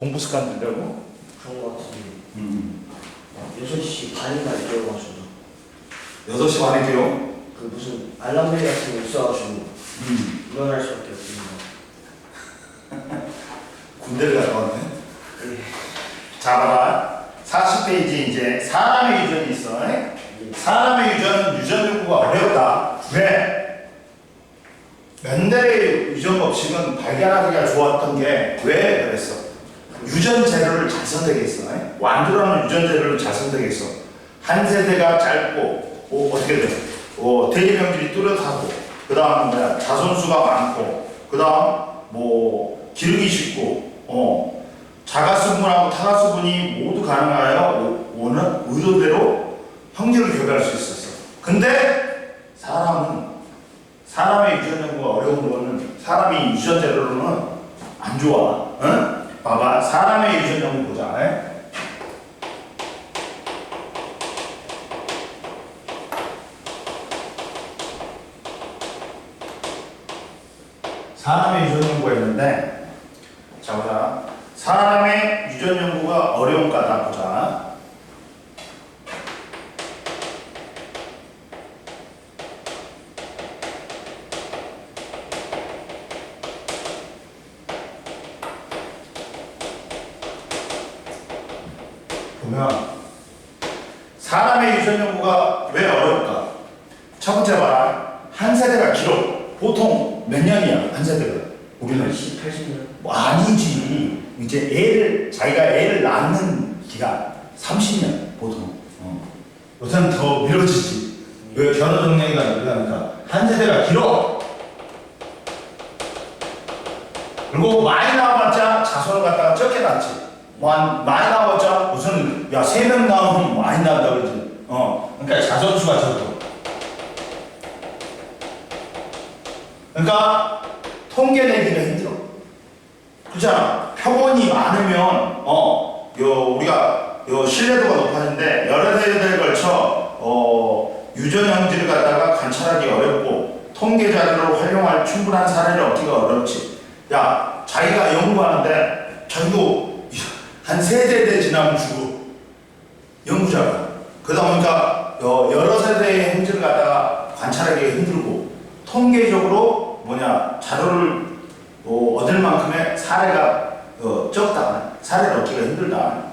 공부 습관 들려고? 그런 거 같은데 6시 반인가 깨워가지고 6시 반에 깨요? 그 무슨 알람벨 같은 거 있어가지고 일어날 수밖에 없습니다. 군대를 갔다 왔네. 예. 자, 봐봐. 40페이지 이제 사람의 유전이 있어. 사람의 유전은 유전 연구가 어렵다. 왜? 멘델의 유전 법칙은 발견하기가 좋았던 게 왜 그랬어? 유전 재료를 잘 선택했어. 완두라는 유전 재료를 잘 선택했어. 한 세대가 짧고 어떻게 돼? 대기병질이 뚜렷하고 그 다음 뭐야 자손수가 많고 그 다음 뭐 기르기 쉽고 자가수분하고 타가수분이 모두 가능하여 오는 의도대로 형질을 교배할 수 있었어. 근데 사람의 유전 연구가 어려운 거는 사람이 유전 재료로는 안 좋아. 응? 봐봐. 사람의 유전 연구 보자. 사람의 유전 연구가 있는데, 자 보자. 사람의 유전 연구가 어려운 까다 보자. 보면 사람의 유전 연구가 왜 어려울까? 첫 번째 봐라. 한 세대가 길어. 보통 몇 년이야? 한 세대가. 우리는 80년? 뭐 아니지. 이제 자기가 애를 낳는 기간 30년 보통. 요새는 더 미뤄지지. 왜 결혼 정년이가 늘어나니까 한 세대가 길어. 그리고 많이 나와봤자 자손을 갖다가 적게 낳지. 많이 나와봤자 무슨 3명 나오면 많이 나온다 그러지. 그러니까 자손수가 적어. 그러니까 통계 내기가 힘들어. 그렇잖아. 표본이 많으면 우리가 신뢰도가 높아지는데 여러 세대에 걸쳐 유전 형질을 갖다가 관찰하기 어렵고 통계 자료를 활용할 충분한 사례를 얻기가 어렵지. 야, 자기가 연구하는데 자기도 한 세대 지나면 죽어. 연구자가. 그러다 보니까 여러 세대의 형질을 갖다가 관찰하기가 힘들고 통계적으로 자료를 얻을 만큼의 사례가 적다. 사례를 얻기가 힘들다.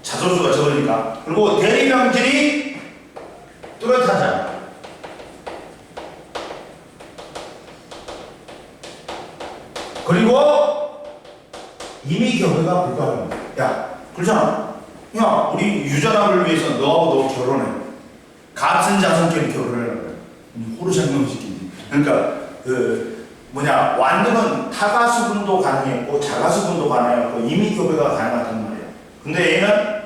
자소수가 적으니까. 그리고 대리명질이 뚜렷하잖아. 그리고 이미 교배가 불가능해. 야, 그렇잖아. 야, 우리 유전학을 위해서 너하고 너 결혼해. 같은 자손끼리 결혼해라. 호루장명시키지. 그러니까 완두는 타가수분도 가능했고 자가수분도 가능했고 이미 교배가 가능하단 말이야. 근데 얘는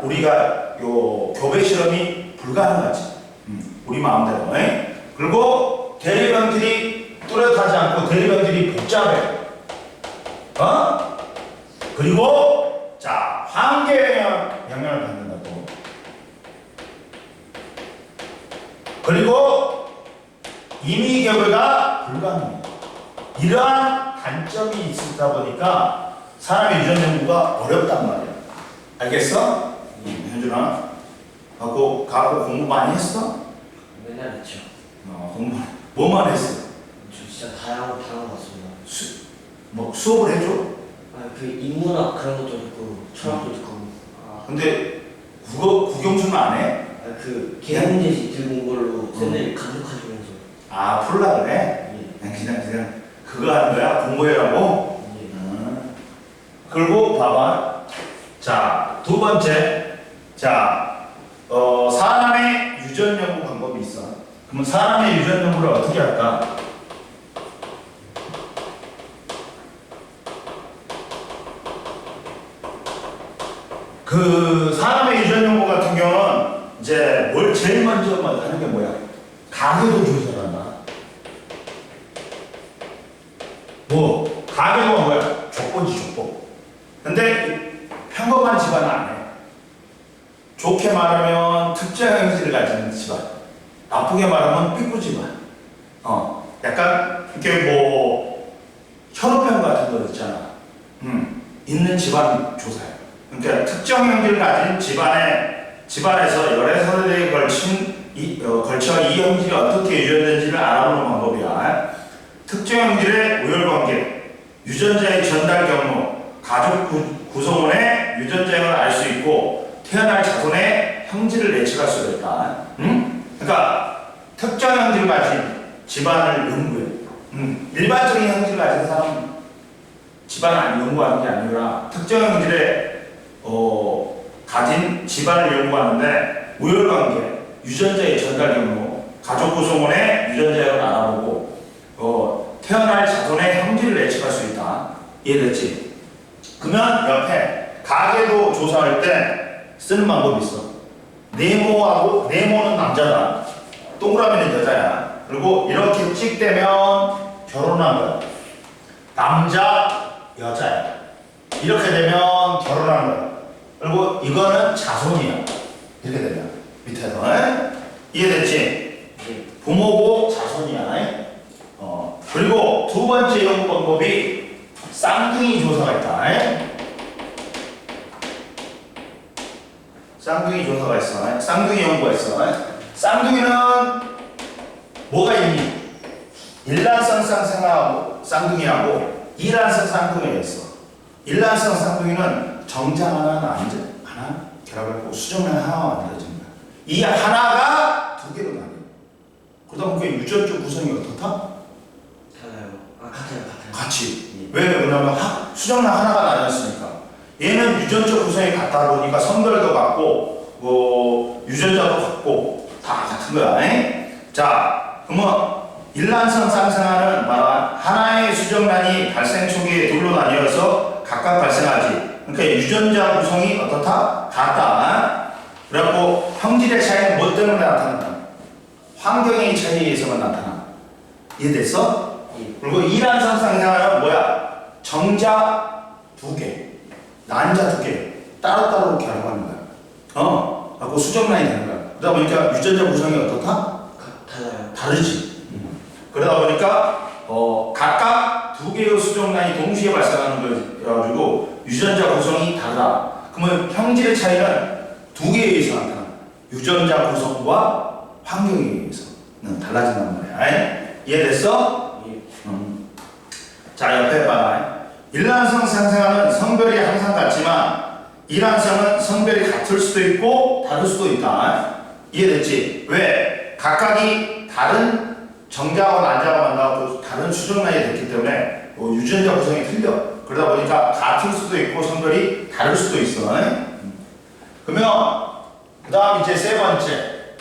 우리가 교배 실험이 불가능하지. 우리 마음대로. 그리고 대리병질이 뚜렷하지 않고 대리병질이 복잡해. 그리고 환경에 영향을 받는다고. 그리고 이미 교배가 불가능해. 이러한 단점이 있다 보니까 사람의 유전 연구가 어렵단 말이야. 알겠어? 현준아. 가고 공부 많이 했어? 맨날 했죠. 공부 뭐만 했어? 저 진짜 다양한 거 봤습니다. 수업을 해줘? 그 인문학 그런 것도 듣고 철학도 듣고. 근데 국영수는 안 해? 그 계획문제집 들고 온 걸로 선생님 감독하시면서. 풀라 그래? 예. 그냥 그거 하는 거야? 공부해라고? 예. 그리고 봐봐. 두 번째. 사람의 유전 연구 방법이 있어. 그러면 사람의 유전 연구를 어떻게 할까? 사람의 유전 연구 같은 경우는 이제 뭘 제일 먼저 하는 게 뭐야? 가계도 조사한다. 가계도가 뭐야? 족보지, 족보. 근데 평범한 집안은 안 해. 좋게 말하면 특정 형질을 가진 집안. 나쁘게 말하면 삐꾸 집안. 약간 이렇게 혈우병 같은 거 있잖아. 있는 집안 조사예요. 그러니까 특정 형질을 가진 집안에서 열애 세대에 걸쳐 이 형질이 어떻게 유전된지를 알아보는 방법이야. 특정 형질의 우열관계, 유전자의 전달 경로, 가족 구성원의 유전자형을 알 수 있고 태어날 자손의 형질을 예측할 수가 있다. 그러니까 특정 형질을 가진 집안을 연구해. 일반적인 형질을 가진 사람은 집안을 연구하는 게 아니라 특정 형질의 가진 집안을 연구하는데 우열관계, 유전자의 전달 경로, 가족 구성원의 유전자형을 알아보고 태어날 자손의 형질을 예측할 수 있다. 이해됐지? 그러면 옆에 가계도 조사할 때 쓰는 방법이 있어. 네모는 남자다. 동그라미는 여자야. 그리고 이렇게 찍대면 결혼한 거야. 남자, 여자야. 이렇게 되면 결혼한 거야. 그리고 이거는 자손이야. 이렇게 되면 밑에서 이해됐지? 부모고 자손이야. 그리고 두 번째 연구 방법이 쌍둥이 조사가 있다. 쌍둥이 조사가 있어. 쌍둥이 연구가 있어. 쌍둥이는 뭐가 있니? 일란성 쌍둥이하고 이란성 쌍둥이가 있어. 일란성 쌍둥이는 정장 하나 결합하고 수정란 하나 만들어진다. 이 하나가 두 개로 나뉘어. 그러다 보니까 유전적 구성이 어떻다? 달라요. 같아요. 같이. 왜냐면 수정란 하나가 나뉘었으니까. 얘는 유전적 구성이 같다 보니까 성별도 같고 유전자도 같고 다 같은 거야. 자, 그러면 일란성 쌍생아는 하나의 수정란이 발생 초기에 둘로 나뉘어서 각각 발생하지. 그러니까 유전자 구성이 어떻다? 같다. 그래갖고 형질의 차이는 뭐 때문에 나타난다? 환경의 차이에 의해서만 나타나. 이해됐어? 그리고 이란성 쌍생아는 뭐야? 정자 두 개, 난자 두 개 따로따로 결합하는 거야. 그리고 수정란이 되는 거야. 그러다 보니까 유전자 구성이 어떻다? 달라요. 다르지. 그러다 보니까 각각 두 개의 수정란이 동시에 발생하는 거여가지고 유전자 구성이 다르다. 그러면 형질의 차이는 두 개에 의해서 나타나. 유전자 구성과 환경에 의해서는 달라진단 말이야. 이해됐어? 자, 옆에 봐라. 일란성 쌍생아는 성별이 항상 같지만 이란성은 성별이 같을 수도 있고 다를 수도 있다. 이해됐지? 왜? 각각이 다른 정자와 난자가 만나고 다른 수정란이 됐기 때문에 유전자 구성이 틀려. 그러다 보니까 같을 수도 있고 성별이 다를 수도 있어. 그러면 그 다음 이제 세 번째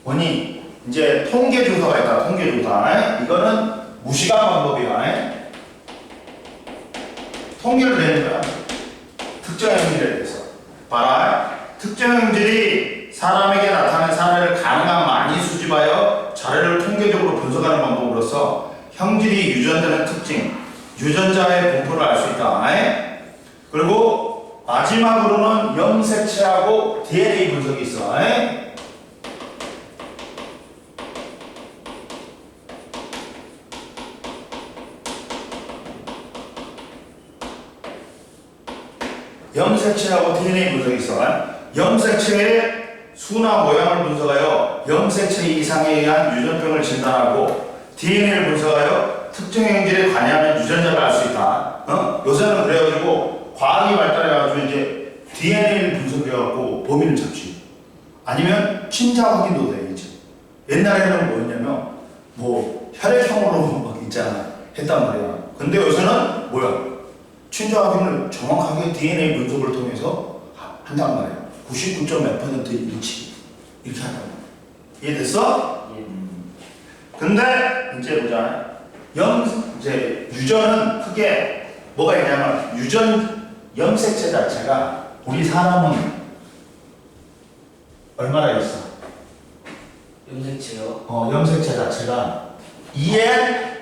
뭐니? 이제 통계 조사가 있다. 통계 조사. 이거는 무시간 방법이야. 통계를 내는 거야. 특정 형질에 대해서. 봐라. 특정 형질이 사람에게 나타나는 사례를 가능한 많이 수집하여 자료를 통계적으로 분석하는 방법으로서 형질이 유전되는 특징, 유전자의 분포를 알 수 있다. 그리고 마지막으로는 염색체하고 DNA 분석이 있어. 염색체하고 DNA 분석이 있어. 염색체의 수나 모양을 분석하여 염색체 이상에 의한 유전병을 진단하고 DNA를 분석하여 특정 형질에 관여하는 유전자를 알 수 있다. 요새는 그래가지고 과학이 발달해가지고 이제 DNA를 분석해갖고 범인을 잡지. 아니면 친자 확인도 되겠지. 옛날에는 뭐였냐면 혈액형으로 막 있잖아. 했단 말이야. 근데 요새는 뭐야? 친자 확인을 정확하게 DNA 분석을 통해서 한단 말이야. 99.몇% 일치. 이렇게 한단 말이야. 이해됐어? 근데 이제 보자. 이제 유전은 크게 뭐가 있냐면 염색체 자체가 우리 사람은 얼마나 있어? 염색체요? 염색체 자체가 2에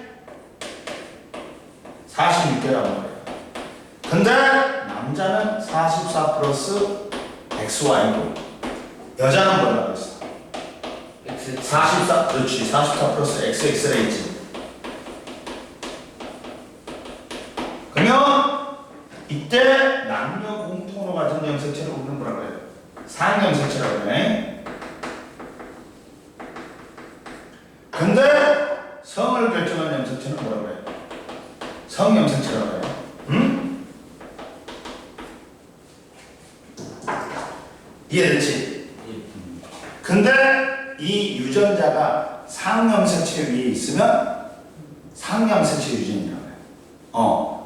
46개란 말이야. 근데 남자는 44 플러스 XY고 여자는 뭐라고 했어? 44, 그렇지. 44 플러스 XX를 있지. 그러면 이 이때 남녀 공통으로 가진 염색체를 우리는 뭐라고 해요? 상염색체라고 그래. 근데 성을 결정한 염색체는 뭐라고 해요? 성염색체라고 해요. 응? 이해됐지? 근데 이 유전자가 상염색체 위에 있으면 상염색체 유전이라고 해요.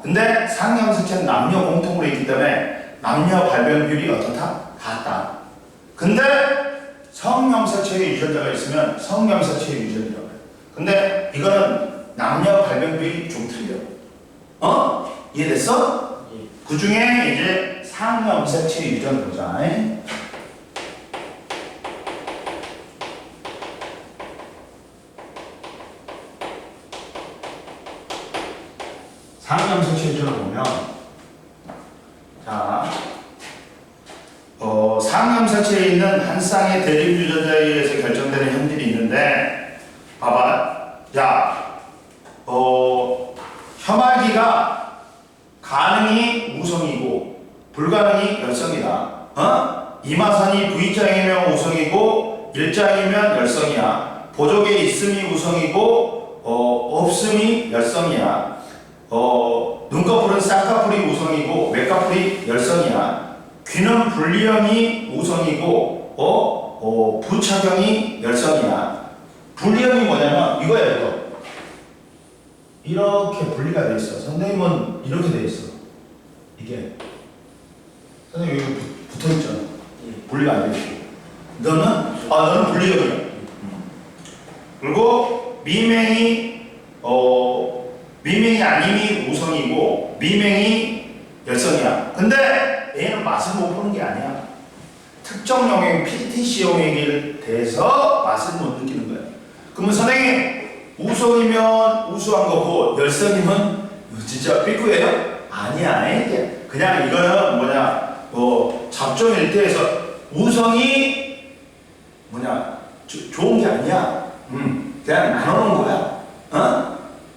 근데 상염색체는 남녀 공통으로 있기 때문에 남녀 발병률이 어떻다? 같다. 근데 성염색체의 유전자가 있으면 성염색체의 유전이라고 해요. 근데 이거는 남녀 발병률이 좀 틀려. 이해됐어? 예. 그 중에 이제 상염색체 유전 보자. 상염색체 유전을 보면, 자, 상염색체에 있는 한 쌍의 대립 유전자에 의해서 결정되는 형질이 있는데, 봐봐. 야, 혐알기가 가능이 우성이고 불가능이 열성이다. 이마선이 V자이면 우성이고 일자이면 열성이야. 보조개 있음이 우성이고 없음이 열성이야. 눈꺼풀은 쌍꺼풀이 우성이고 외꺼풀이 열성이야. 귀는 분리형이 우성이고 부착형이 열성이야. 분리형이 뭐냐면 이거야 이거. 이렇게 분리가 돼 있어. 선생님은 이렇게 돼 있어. 이게 선생님 여기 붙어 있잖아. 분리가 안 돼 있어. 너는 분리형이야. 그리고 미맹이 아님이 우성이고 미맹이 열성이야. 근데 얘는 맛을 못 보는 게 아니야. 특정 영역 PTC 영역에 대해서 맛을 못 느끼는 거야. 그러면 선생님 우성이면 우수한 거고 열성이면 진짜 삐꾸예요? 아니야. 이게 그냥 이거는 잡종 일대에서 우성이 좋은 게 아니야. 그냥 나누는 거야.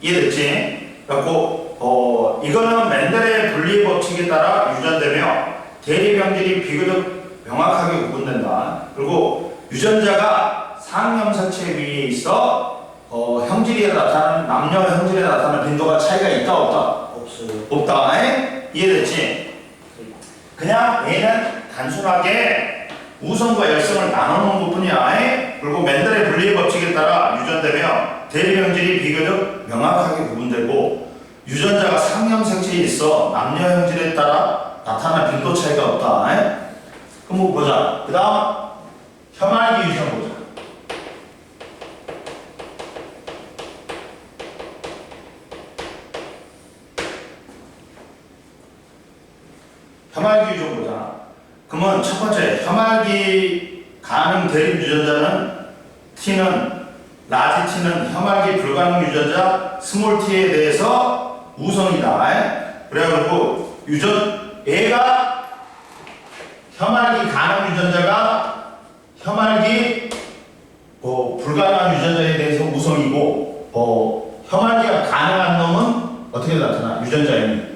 이해됐지? 그래갖고 이거는 멘델의 분리 법칙에 따라 유전되며 대립 형질이 비교적 명확하게 구분된다. 그리고 유전자가 상염색체 위에 있어 형질에 나타나는 남녀 형질에 나타나는 빈도가 차이가 있다 없다? 없어요. 없다. 이해됐지? 그냥 얘는 단순하게 우성과 열성을 나누는 것뿐이야. 그리고 멘델의 분리 법칙에 따라 유전되며 대립 형질이 비교적 명확하게 구분되고 유전자가 상염색체에 있어 남녀 형질에 따라 나타나는 빈도 차이가 없다. 그럼 보자. 그 다음 혐알기 유전 보자. 혐알기 유전 보자. 그러면 첫 번째 혐알기 가능 대립 유전자는 T는 라지 T는 혐알기 불가능 유전자 스몰 T에 대해서 우성이다. 그래가지고 얘가 혐알기 가능 유전자가 혐알기 불가능한 유전자에 대해서 우성이고 혐알기가 가능한 놈은 어떻게 나타나? 유전자에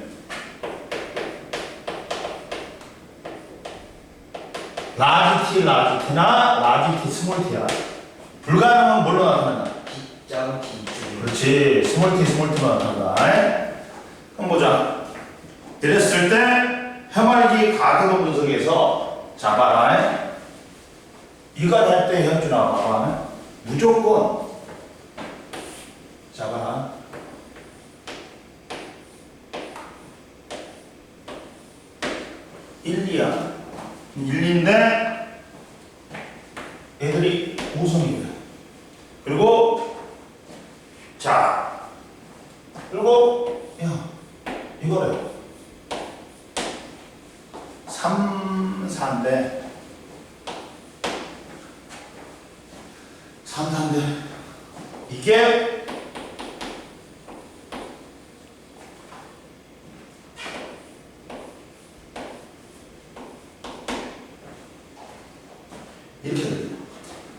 라지 T, 라지 T나 라지 T, 스몰 T야. 불가능한 뭘로 나타난다? 작은 T. 그렇지. 스몰 T, 스몰 T로 나타난다. 그럼 보자. 이랬을 때 혐알기 가계도 분석에서 봐라. 이거 할 때 현준아 봐봐. 무조건 봐라. 1, 2야. 1, 2인데 애들이 우성이야. 그리고 이거래. 3, 4인데 3, 4인데 이게 이렇게 돼요.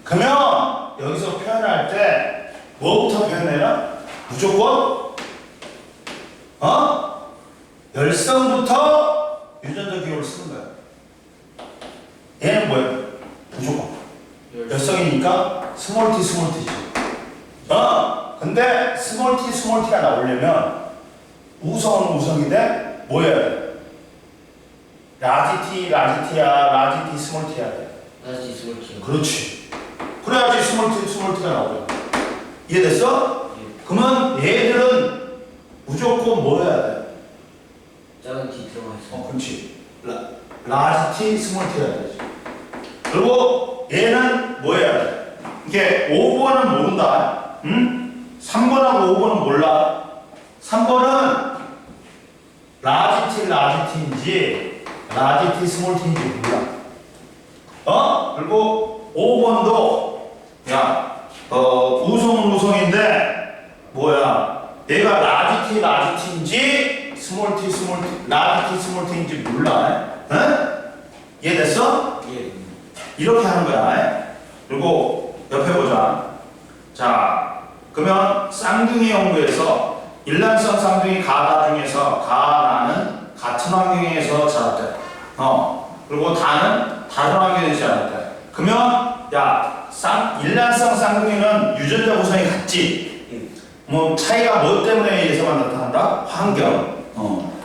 그러면 여기서 표현할 때 뭐부터 표현해라? 무조건 열성부터 얘는 뭐야? 무조건 열성이니까 스몰 t 스몰 t지. 근데 스몰 t가 나오려면 우성은 우성인데 뭐 해야 돼? 라지 t야, 라지 t 스몰 t 해야 돼. 라지 스몰티. 그렇지. 그래야지 스몰 t가 나오죠. 이해됐어? 예. 그러면 얘들은 무조건 뭐 해야 돼? 작은 T 들어가 있어. 그렇지. 라지 t 스몰 t 해야 되지. 그리고 얘는 뭐 해야 돼? 이게 5번은 모른다. 응? 3번하고 5번은 몰라. 3번은 라지 t인지 라지 t 스몰 t인지 몰라. 그리고 5번도 야, 우성은 우성인데 뭐야? 얘가 라지 t인지 스몰 t 라지 t 스몰 t인지 몰라. 응? 이해됐어? 예. 이렇게 하는 거야. 그리고 옆에 보자. 자, 그러면 쌍둥이 연구에서 일란성 쌍둥이 가다 중에서 가나는 같은 환경에서 자랐대. 그리고 다는 다른 환경에서 자랐대. 그러면 야, 일란성 쌍둥이는 유전자 구성이 같지. 뭐 차이가 뭐 때문에 의해서만 나타난다? 환경.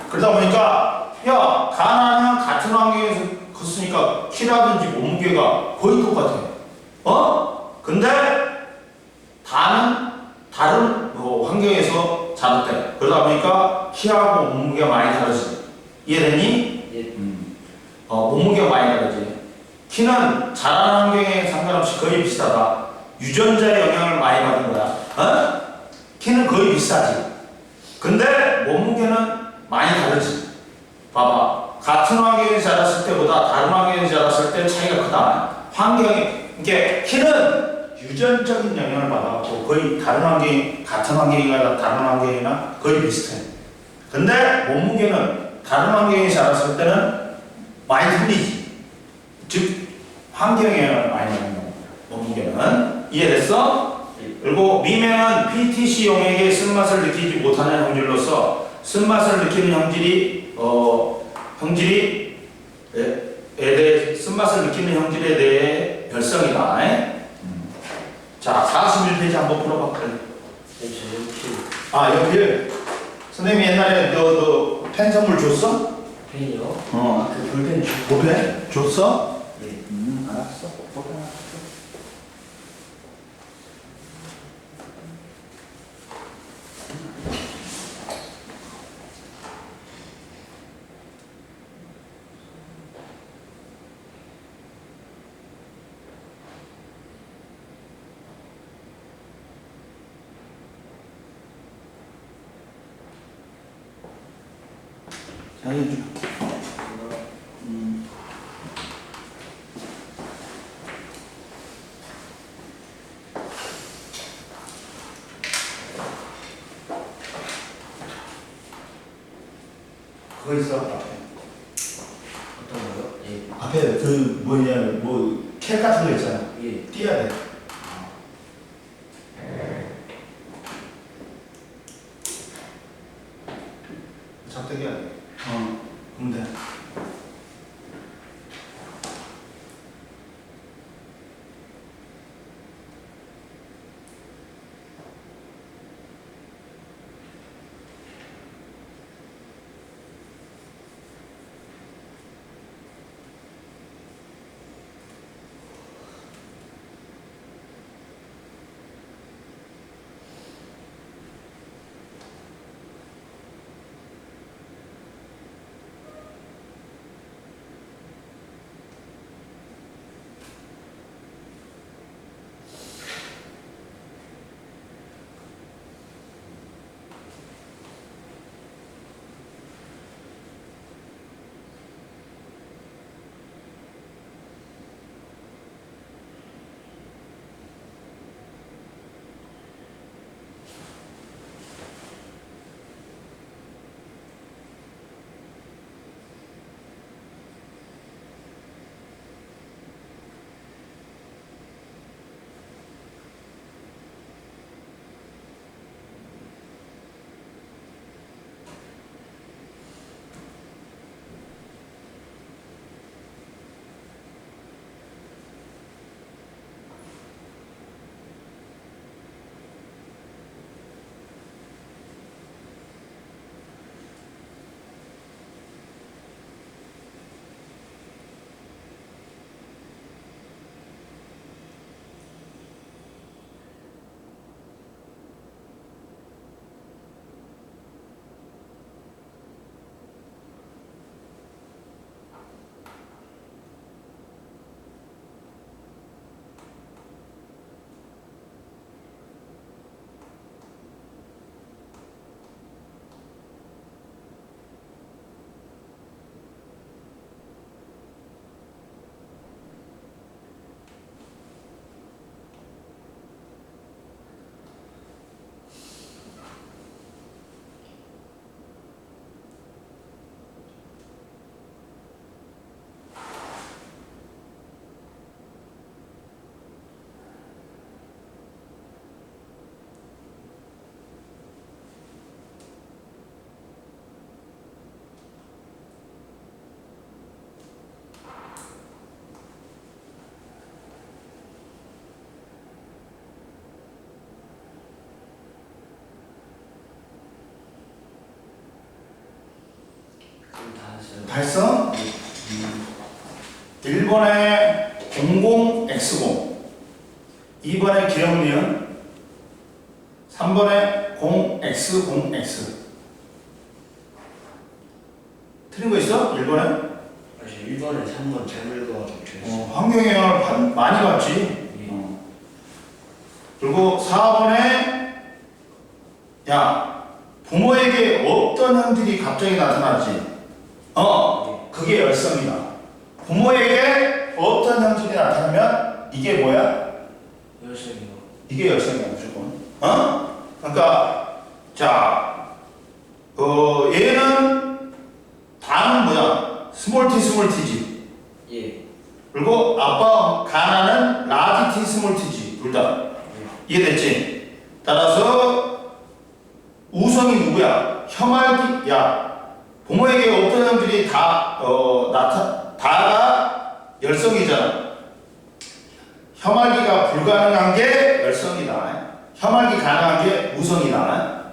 그러다 보니까 야, 가나는 같은 환경에서 컸으니까 키라든지 몸무게가 거의 똑같아. 근데 다는 다른 환경에서 자랐대. 그러다 보니까 키하고 몸무게가 많이 다르지. 이해되니? 예. 몸무게가 많이 다르지. 키는 자라는 환경에 상관없이 거의 비슷하다. 유전자의 영향을 많이 받은 거야. 키는 거의 비슷하지. 근데 몸무게는 많이 다르지. 봐봐. 같은 환경에서 자랐을 때보다 다른 환경에서 자랐을 때 차이가 크다. 이게 키는 유전적인 영향을 받아갖고 거의 같은 환경이나 다른 환경이나 거의 비슷해. 근데 몸무게는 다른 환경에서 자랐을 때는 많이 틀리지. 즉, 환경에 영향을 많이 받는 겁니다. 몸무게는. 이해됐어? 그리고 미매는 PTC 용액의 쓴맛을 느끼지 못하는 형질로서 쓴맛을 느끼는 형질에 대해 쓴맛을 느끼는 형질에 대해 별성이다. 자, 41페이지 한번 풀어봐. 그래. 연필. 선생님이 옛날에 너 펜 선물 줬어? 펜이요? 그 볼펜 볼펜 줬어? 예. 알았어. 볼펜 알았어. 그거 있어 앞에. 어떤 거요? 예. 앞에 캘 같은 거 있잖아. 예. 띄어야 돼. 작대기야 돼. 그럼 돼. 했어요. 다 했어? 1번에 00X0, 2번에 기억니은, 3번에 0X0X. 틀린 거 있어? 1번에? 아직 1번에 3번 잘못 읽어가지고 죄송해요. 환경영향을 많이 받지. 그리고 4번에 야, 부모에게 어떤 형질이 갑자기 나타나지? 그게 열성이다. 부모에게 어떤 형질이 나타나면 이게 뭐야? 열심히요. 이게 열성이야, 무조건. 그러니까 자, 얘는 다는 뭐야? 스몰 t 스몰 t지. 예. 그리고 아빠 가나는 라지 t 스몰 t지. 둘 다. 이해됐지? 따라서 우성이 누구야? 혐알기. 야, 부모에게 어떤 형들이 다가 열성이잖아. 혐알기가 불가능한 게 열성이다. 혐알기 가능한 게 우성이다.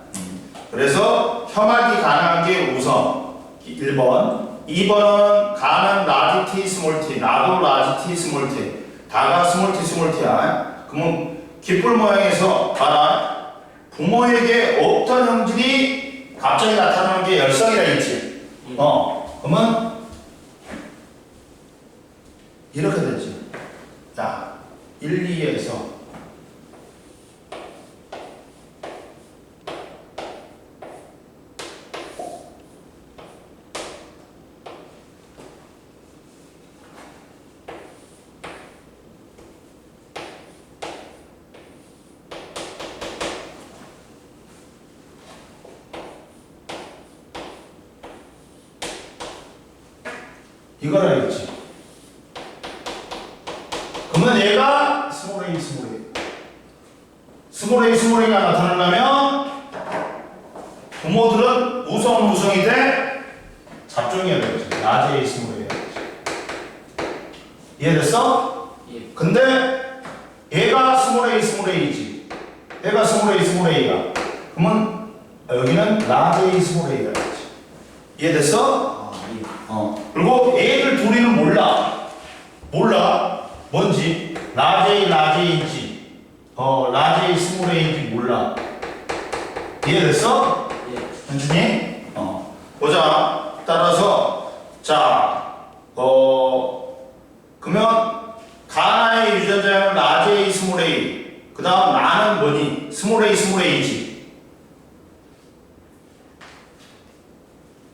그래서 혐알기 가능한 게 우성. 1번. 2번은 가는 라지 t 스몰 t, 나도 라지 t 스몰 t, 다가 스몰 t 스몰 t야. 그러면 깃불 모양에서 봐라. 부모에게 어떤 형질이 갑자기 나타나는 게 열성이라 했지. 그러면 이렇게 되지. 자, 1, 2에서 이거라 했지. 그러면 얘가 스몰 a 스몰 a. 스몰 a 스몰 a가 나타나려면 부모들은 우성 무성이 돼 잡종이어야 되지. 라지 a 스몰 a야 되지. 이해됐어? 예. 근데 얘가 스몰 a 스몰 a지. 얘가 스몰 a 스몰 a야. 그러면 여기는 라지 a 스몰 a야 되지. 이해됐어? 그리고 얘들 둘이는 몰라. 뭔지. 라지 라지인지, 라지 스몰 a인지 몰라. 이해됐어? 예. 현준이? 보자. 따라서, 자, 그러면, 가나의 유전자는 라지 a 스몰 a. 그 다음 나는 뭐니? 스몰 a 스몰 a지.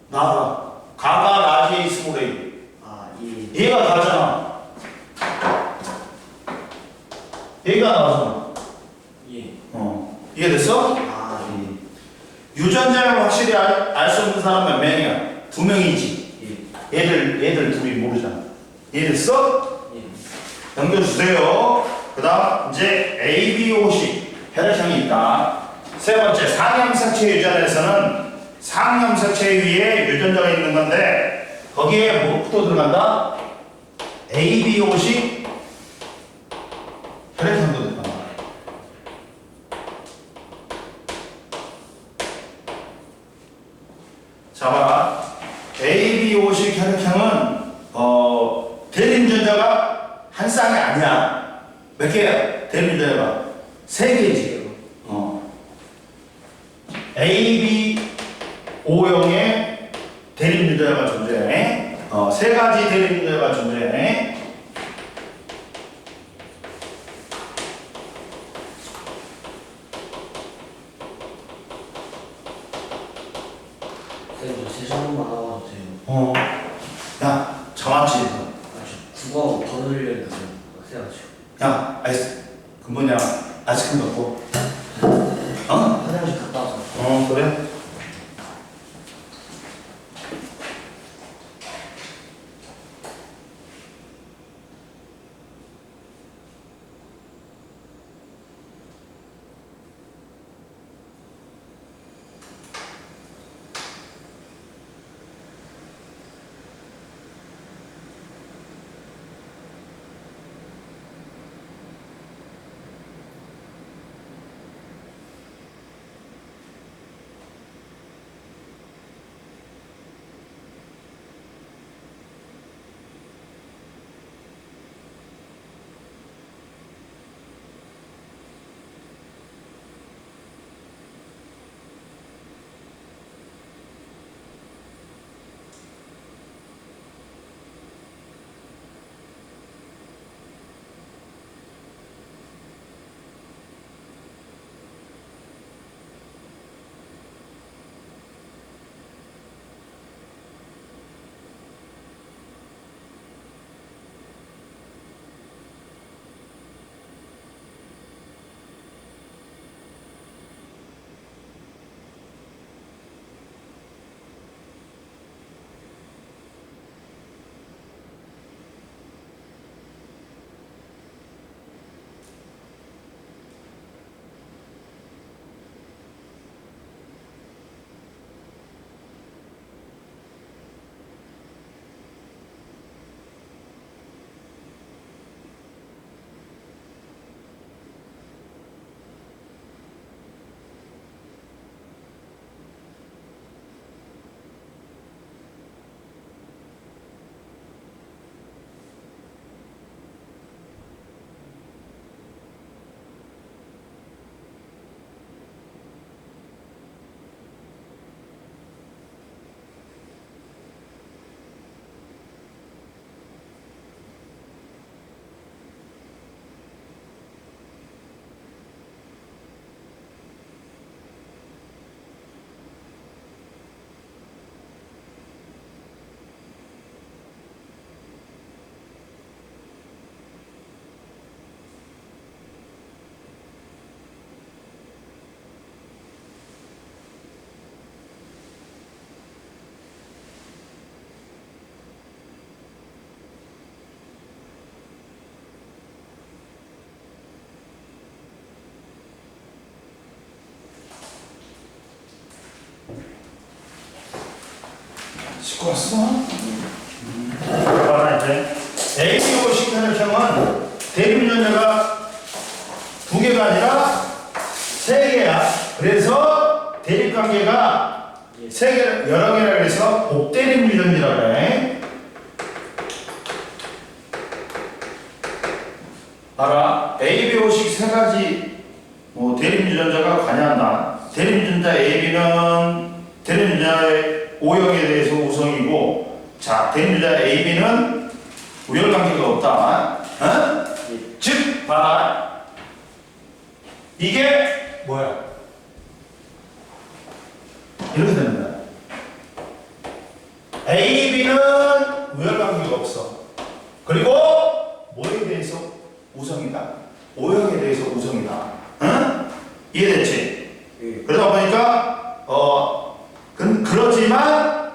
나가. 가가 라지 a 스몰 a. 예. 얘가 가잖아. 얘가 나오잖아. 예. 이해됐어? 예. 유전자를 확실히 알 수 없는 사람 몇 명이야? 2명이지. 예. 얘들 둘이 모르잖아. 이해됐어? 예. 넘겨주세요. 그 다음 이제 ABO식 혈액형이 있다. 세 번째, 상염색체 유전에서는 상염색체 위에 유전자가 있는 건데 거기에 뭐부터 들어간다? ABO식 혈액형도 들어간다. 자, 봐라. ABO식 혈액형은 대립 유전자가 한 쌍이 아니야. 몇 개야? 대립 유전자가 세 개지. ABO형의 대립 유전자가 존재해. 세 가지 대립 유전자가 존재해. 선생님, 저 세상만 알아봐도 돼요. 야, 정확지. 저 국어하고 번호 들려야 돼요. 빡세가지고. 야, 그 뭐냐, 아이스크림 갖고. 화장실 갔다 와서. 그래? 씻고 왔어? 봐라 이제 ABO 혈액형은 대립유전자가 2개가 아니라 3개야. 그래서 대립관계가 3개, 여러 개라 그래서 복대립유전이라고 그래. 봐라 ABO식 3가지 대립유전자가 관여한다. 대립유전자 AB는 대립유전자의 O형에 대해서 우성이고, 자 대립유전자 AB는 우열관계가 없다. 어? 즉 봐라 이게 뭐야? 이렇게 됩니다. AB는 우열관계가 없어. 그리고 뭐에 대해서 우성이다? O형에 대해서 우성이다. 응? 이해됐지? 예. 그러다 보니까 그렇지만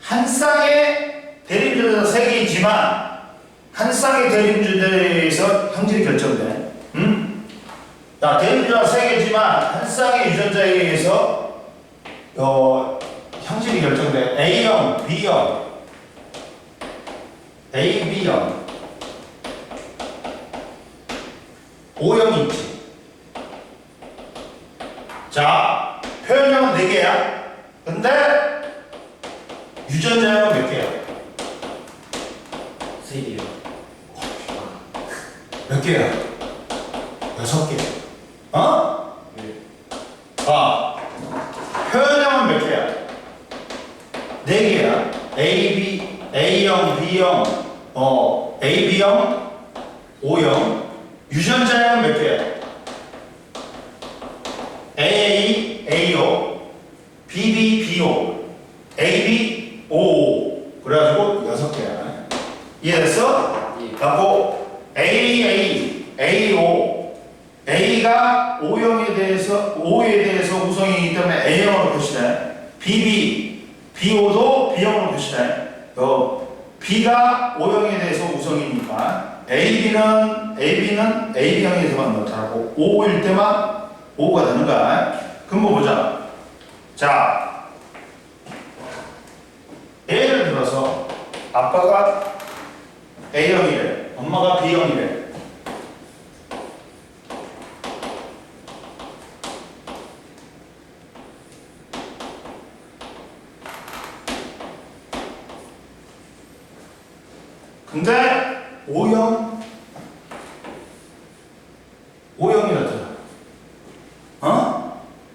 한 쌍의 대립유전자 3개이지만 한 쌍의 대립유전자에서 형질이 결정돼. 응? 자, 대립유전자 3개지만 한 쌍의 유전자에 의해서 형질이 결정돼. A형, B형, AB형, O형이 있지. 자, 표현형은 4개야. 근데 유전자형은 몇 개야? 3개요. 몇 개야? 6개. 어? 예. 표현형은 몇 개야? 4개야. A형, B형, AB형, O형. 유전자형은 몇 개야? AO, BO, AB, O. 그래가지고 6개야. 이해됐어? 예. 갖고 AO, A가 O형에 대해서 우성이기 때문에 A형으로 표시돼. BO도 B형으로 표시돼. B가 O형에 대해서 우성이니까 AB는 AB형에서만 나타나고 O일 때만 O가 되는 거야. 그럼 뭐 보자. 자, 예를 들어서 아빠가 A형이래, 엄마가 B형이래. 근데 O형이 나타나.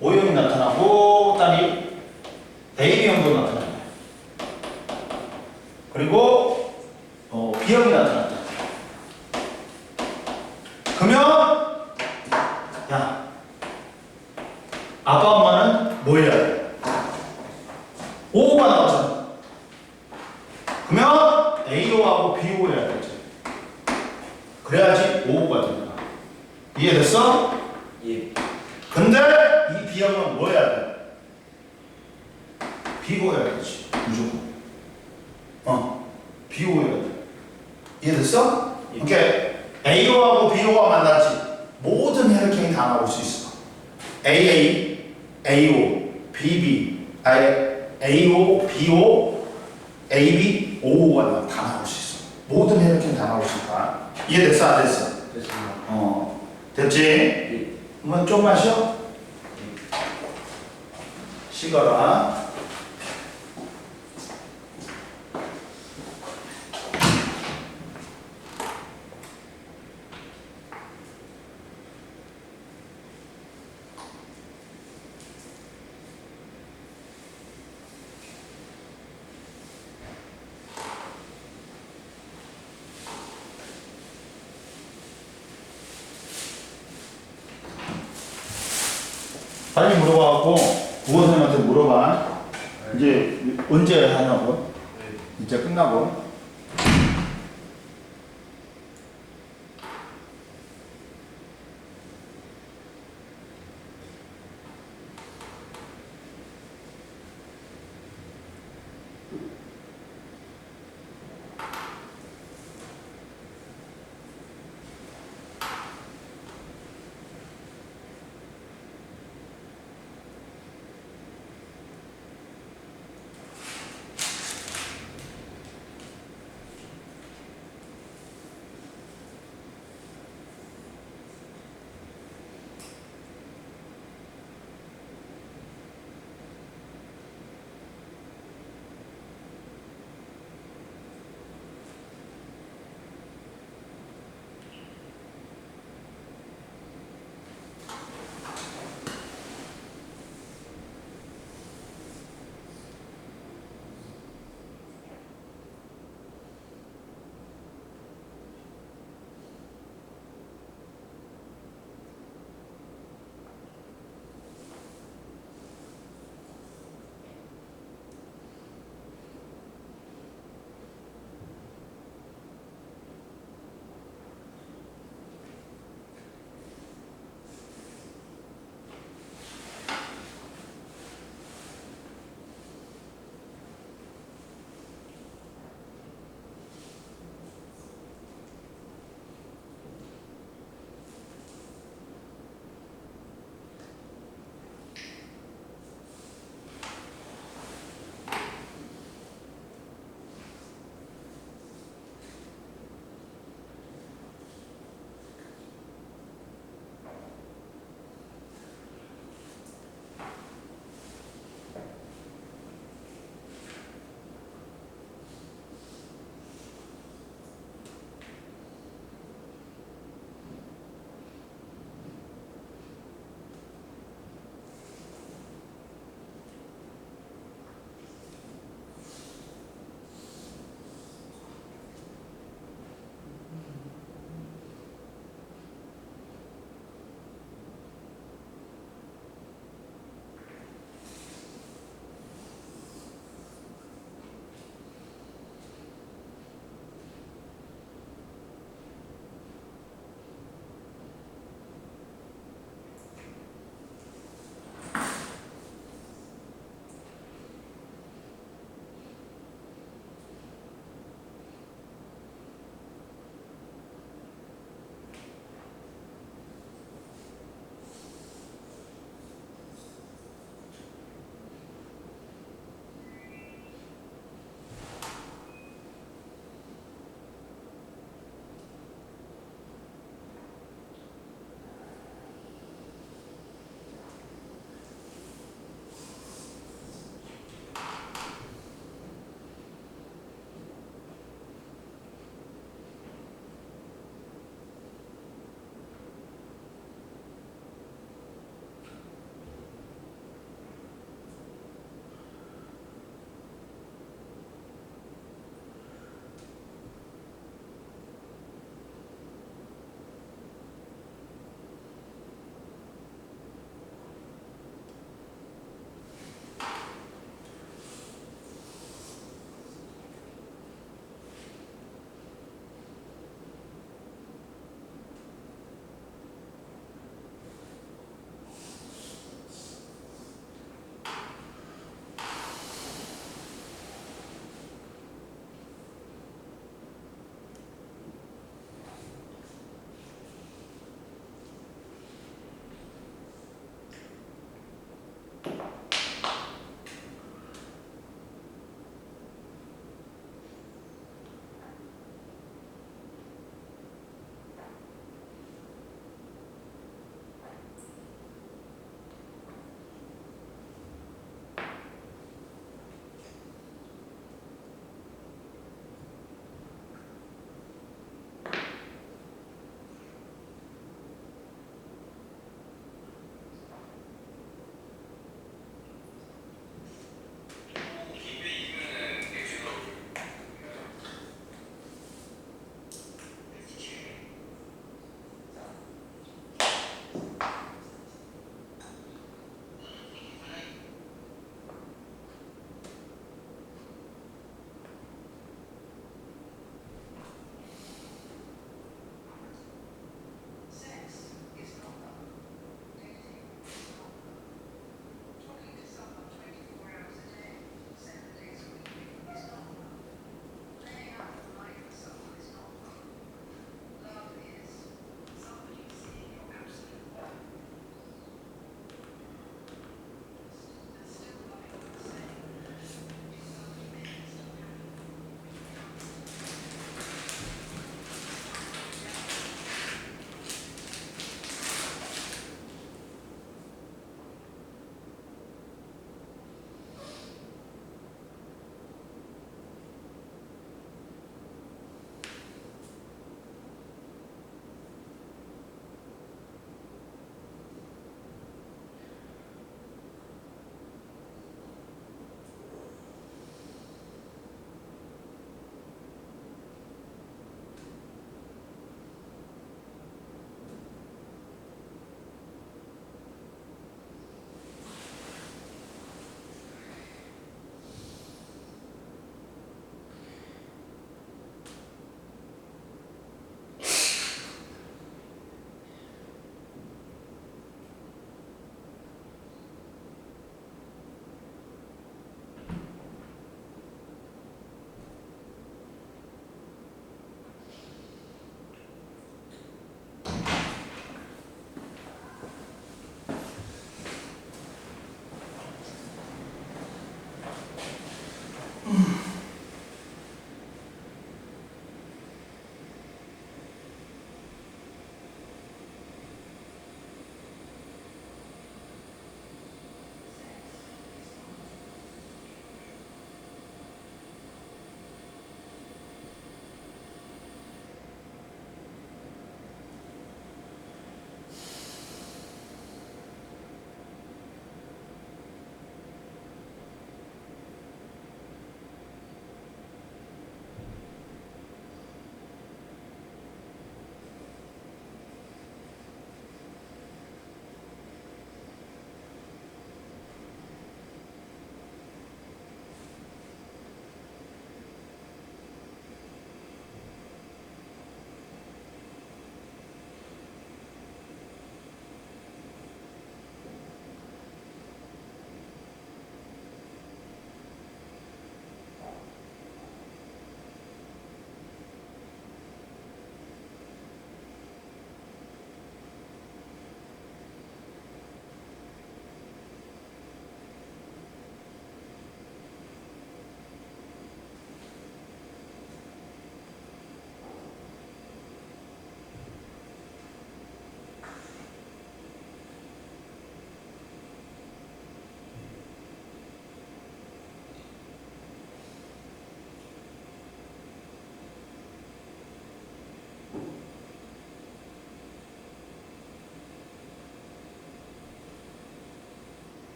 O형이 나타나고 딸이 AB형도 나타나네. 그리고 B형이 나타났다. 그러면 야, 아빠 엄마는 뭐 해야 돼? O가 나왔잖아. 그러면 AO하고 BO 해야 되지. 그래야지 O가 된다. 이해됐어? 예. 근데 이 B형은 뭐 해야 돼? BO 해야 되지. 무조건. BO 해야 돼. 이해됐어? 예. 오케이. AO하고 BO가 만났지. 모든 혈액형이 다 나올 수 있어. AA, AO, BB, AO, BO, AB, OO가 다 나올 수 있어. 모든 혈액형이 다 나올 수 있다. 이해됐어? 안 됐어? 됐습니다. 됐지? 예. 그러면 좀 마셔. 쉬거라. 빨리 물어봐갖고 국어 선생님한테 물어봐. 이제 언제 하냐고? 이제 끝나고.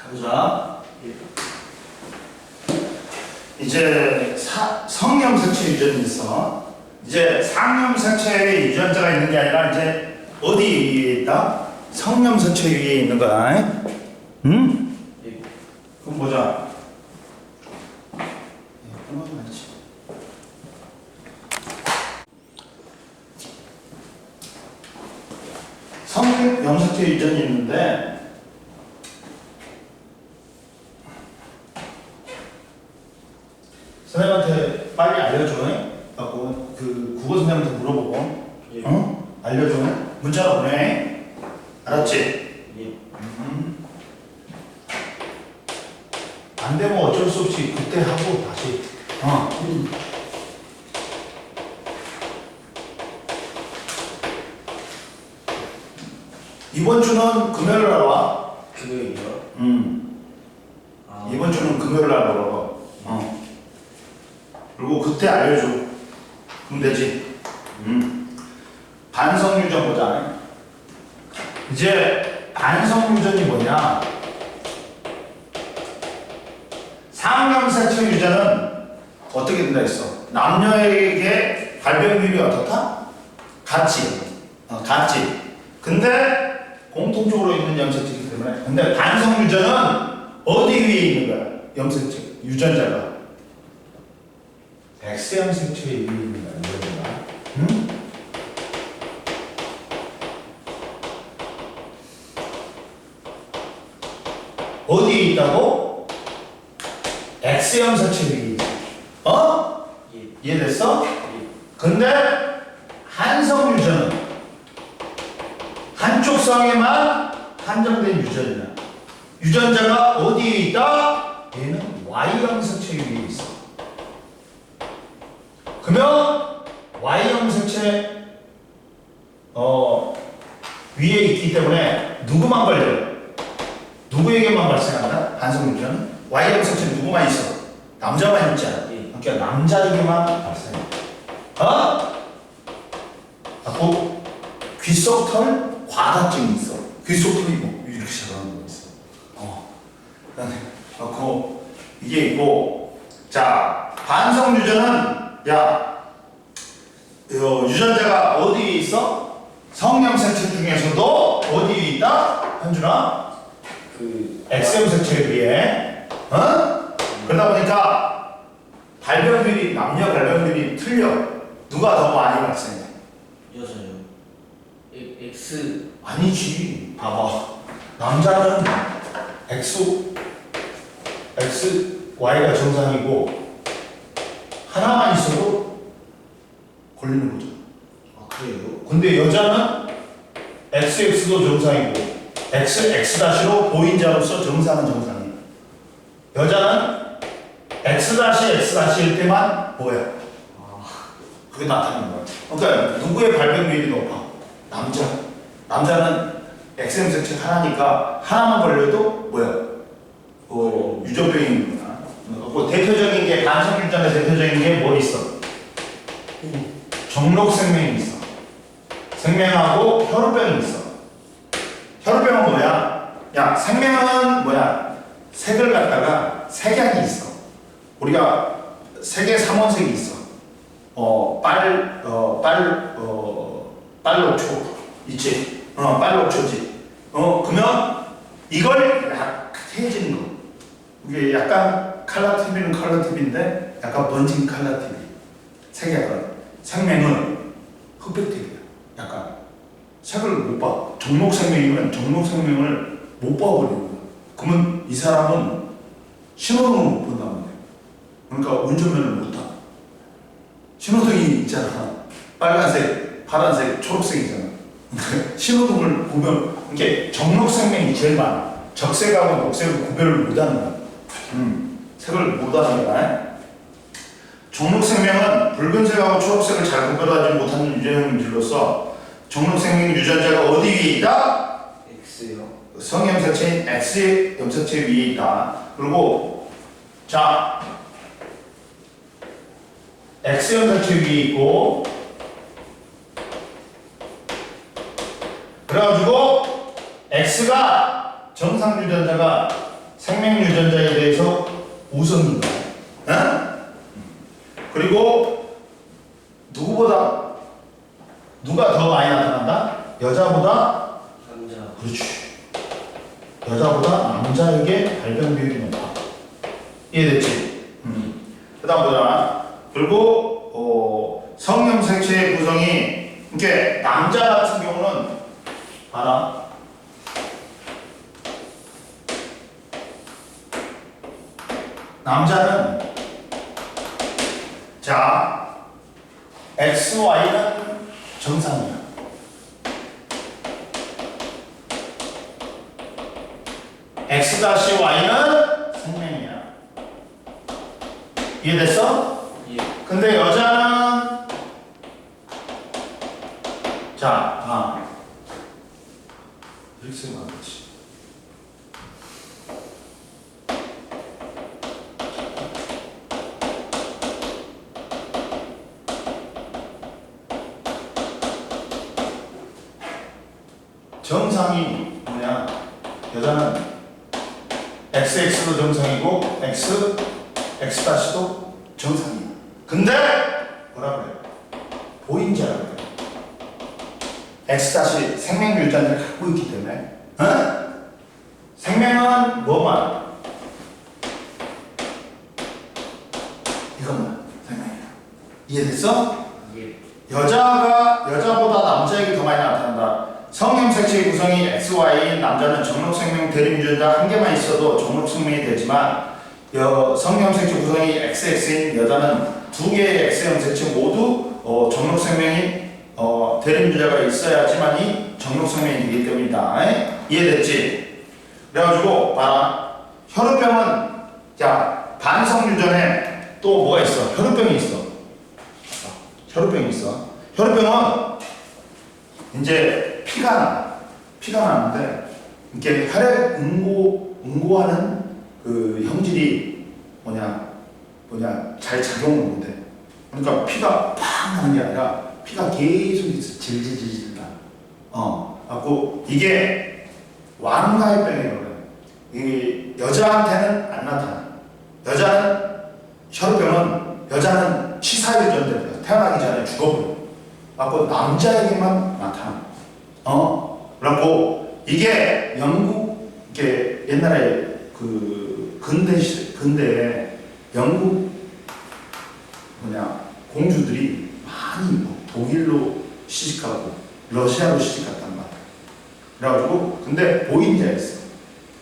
한자. 이제 성염색체 유전이 있어. 이제 상염색체의 유전자가 있는 게 아니라 이제 어디 위에 있다? 성염색체 위에 있는 거야. 응? 예. 그럼 보자. 성염색체 유전이 있는데 선생님한테 빨리 알려줘. 갖고 그 국어 선생님한테 물어보고, 예. 응? 알려줘. 문자로 보내. 알았지? 예. 안 되면 어쩔 수 없이 그때 하고 다시. 이번 주는 금요일 날 와. 금요일이요? 아. 이번 주는 금요일 날 와라. 그리고 그때 알려줘. 그럼 되지. 반성유전 보자. 이제 반성유전이 뭐냐? 상염색체 유전은 어떻게 된다 했어? 남녀에게 발병률이 어떻다? 같지. 같지. 근데 공통적으로 있는 염색체이기 때문에. 근데 반성 유전은 어디 위에 있는 거야? 염색체 유전자가 X염색체 위에 있는 거야. 유전자가. 응? 어디에 있다고? X염색체 위에 있어. 예. 이해됐어? 예. 근데 한성 유전은 한쪽 성에만 한정된 유전이야. 유전자가 어디에 있다? 얘는 Y염색체 위에 있어. 그러면 Y염색체 위에 있기 때문에 누구만 걸려? 누구에게만 발생한다? 한성 유전은 Y염색체 누구만 있어? 남자만 있잖아. 그러니까 남자에게만 발생해. 그 귓속털 과다증이 있어. 귓속털이 뭐 이렇게 자라는 거 있어. 그다음에 이게 있고, 자 반성 유전은 유전자가 어디에 있어? 성염색체 중에서도 어디에 있다? 현준아? 그 X염색체 위에. 그러다 보니까 발병률이 남녀 발병률이 틀려. 누가 더 많이 발생해? 여자요. X. 아니지. 봐봐. 남자는 Y가 정상이고 하나만 있어도 걸리는 거죠. 아 그래요? 근데 여자는 XX도 정상이고 XX-로 보인자로서 정상은 정상이야. 여자는 X-X일 때만 뭐야? 그게 나타나는 거야. 그러니까 누구의 발병률이 높아? 남자는 X염색체 하나니까 하나만 걸려도 뭐야? 유전병인 거야. 대표적인 게 반성 유전의 대표적인 게 뭐 있어? 정록생명이 있어. 생명하고 혈우병이 있어. 혈우병은 뭐야? 생명은 뭐야? 색을 갖다가 색약이 있어. 우리가 색의 삼원색이 있어. 빨록초 있지. 빨록초지. 그러면 이걸 약해지는 거. 이게 약간 칼라TV는 칼라TV인데 약간 번진 칼라TV. 색약은 생명은 흑백TV야. 약간 색을 못 봐. 정록생명이면 정록생명을 못 봐버리는 거야. 그러면 이 사람은 신호등을 못 본다는 거야. 그러니까 운전면허를 못 타. 신호등이 있잖아. 빨간색, 파란색, 초록색이잖아. 신호등을 보면 이게 정록생명이 제일 많아. 적색하고 녹색을 구별을 못하는 거야. 색을 못하는 거야. 정록생명은 붉은색하고 초록색을 잘 구별하지 못하는 유전물질로서 정록생명 유전자가 어디 위에 있다? X요. 성염색체인 X염색체 위에 있다. 그리고 자 X염색체 위에 있고, 그래가지고 X가 정상 유전자가 생명 유전자에 대해서 우선인가? 어? 그리고 누가 더 많이 나타난다? 여자보다? 남자. 그렇지. 여자보다 남자에게 발병 비율이 높아. 이해됐지? 그 다음 보자. 그리고 성형색체의 구성이 이게 남자 같은 경우는 봐라. 남자는 자 XY는 정상이야. X-Y는 생명이야. 이해됐어? 예. 근데 여자는 자, 이렇게 쓰면 안 되지. 정상이 뭐냐? 여자는 XX도 정상이고 X-도 정상이야. 근데 뭐라 그래? 보인자라 그래. X- 생명 유전자를 갖고 있기 때문에, 생명은 뭐만? 이것만 생명이야. 이해됐어? 예. 여자보다 남자에게 더 많이 나타난다. 성형색체의 구성이 XY인 남자는 정록생명 대립유전자 한 개만 있어도 정록생명이 되지만 성형색체 구성이 XX인 여자는 두 개의 X형색체 모두 정록생명이 대립유전자가 있어야지만이 정록생명이 되기 때문이다. 이해됐지? 그래가지고 봐라. 혈우병은 자 반성유전에 또 뭐가 있어? 혈우병이 있어. 혈우병이 있어. 혈우병은 이제 피가 나는데 이렇게 혈액 응고하는 그 형질이 뭐냐 잘 작용을 못해. 그러니까 피가 팍 나는 게 아니라 피가 계속 있어. 질질질질 나. 갖고 이게 왕가위병이라고 그래. 이 여자한테는 안 나타나. 여자는 치사유전자야. 태어나기 전에 죽어버려. 갖고 남자에게만 나타나. 그래갖고 이게 이게 옛날에 그 근대에 영국 공주들이 많이 독일로 시집가고 러시아로 시집갔단 말이야. 그래가지고 근데 보인자였어.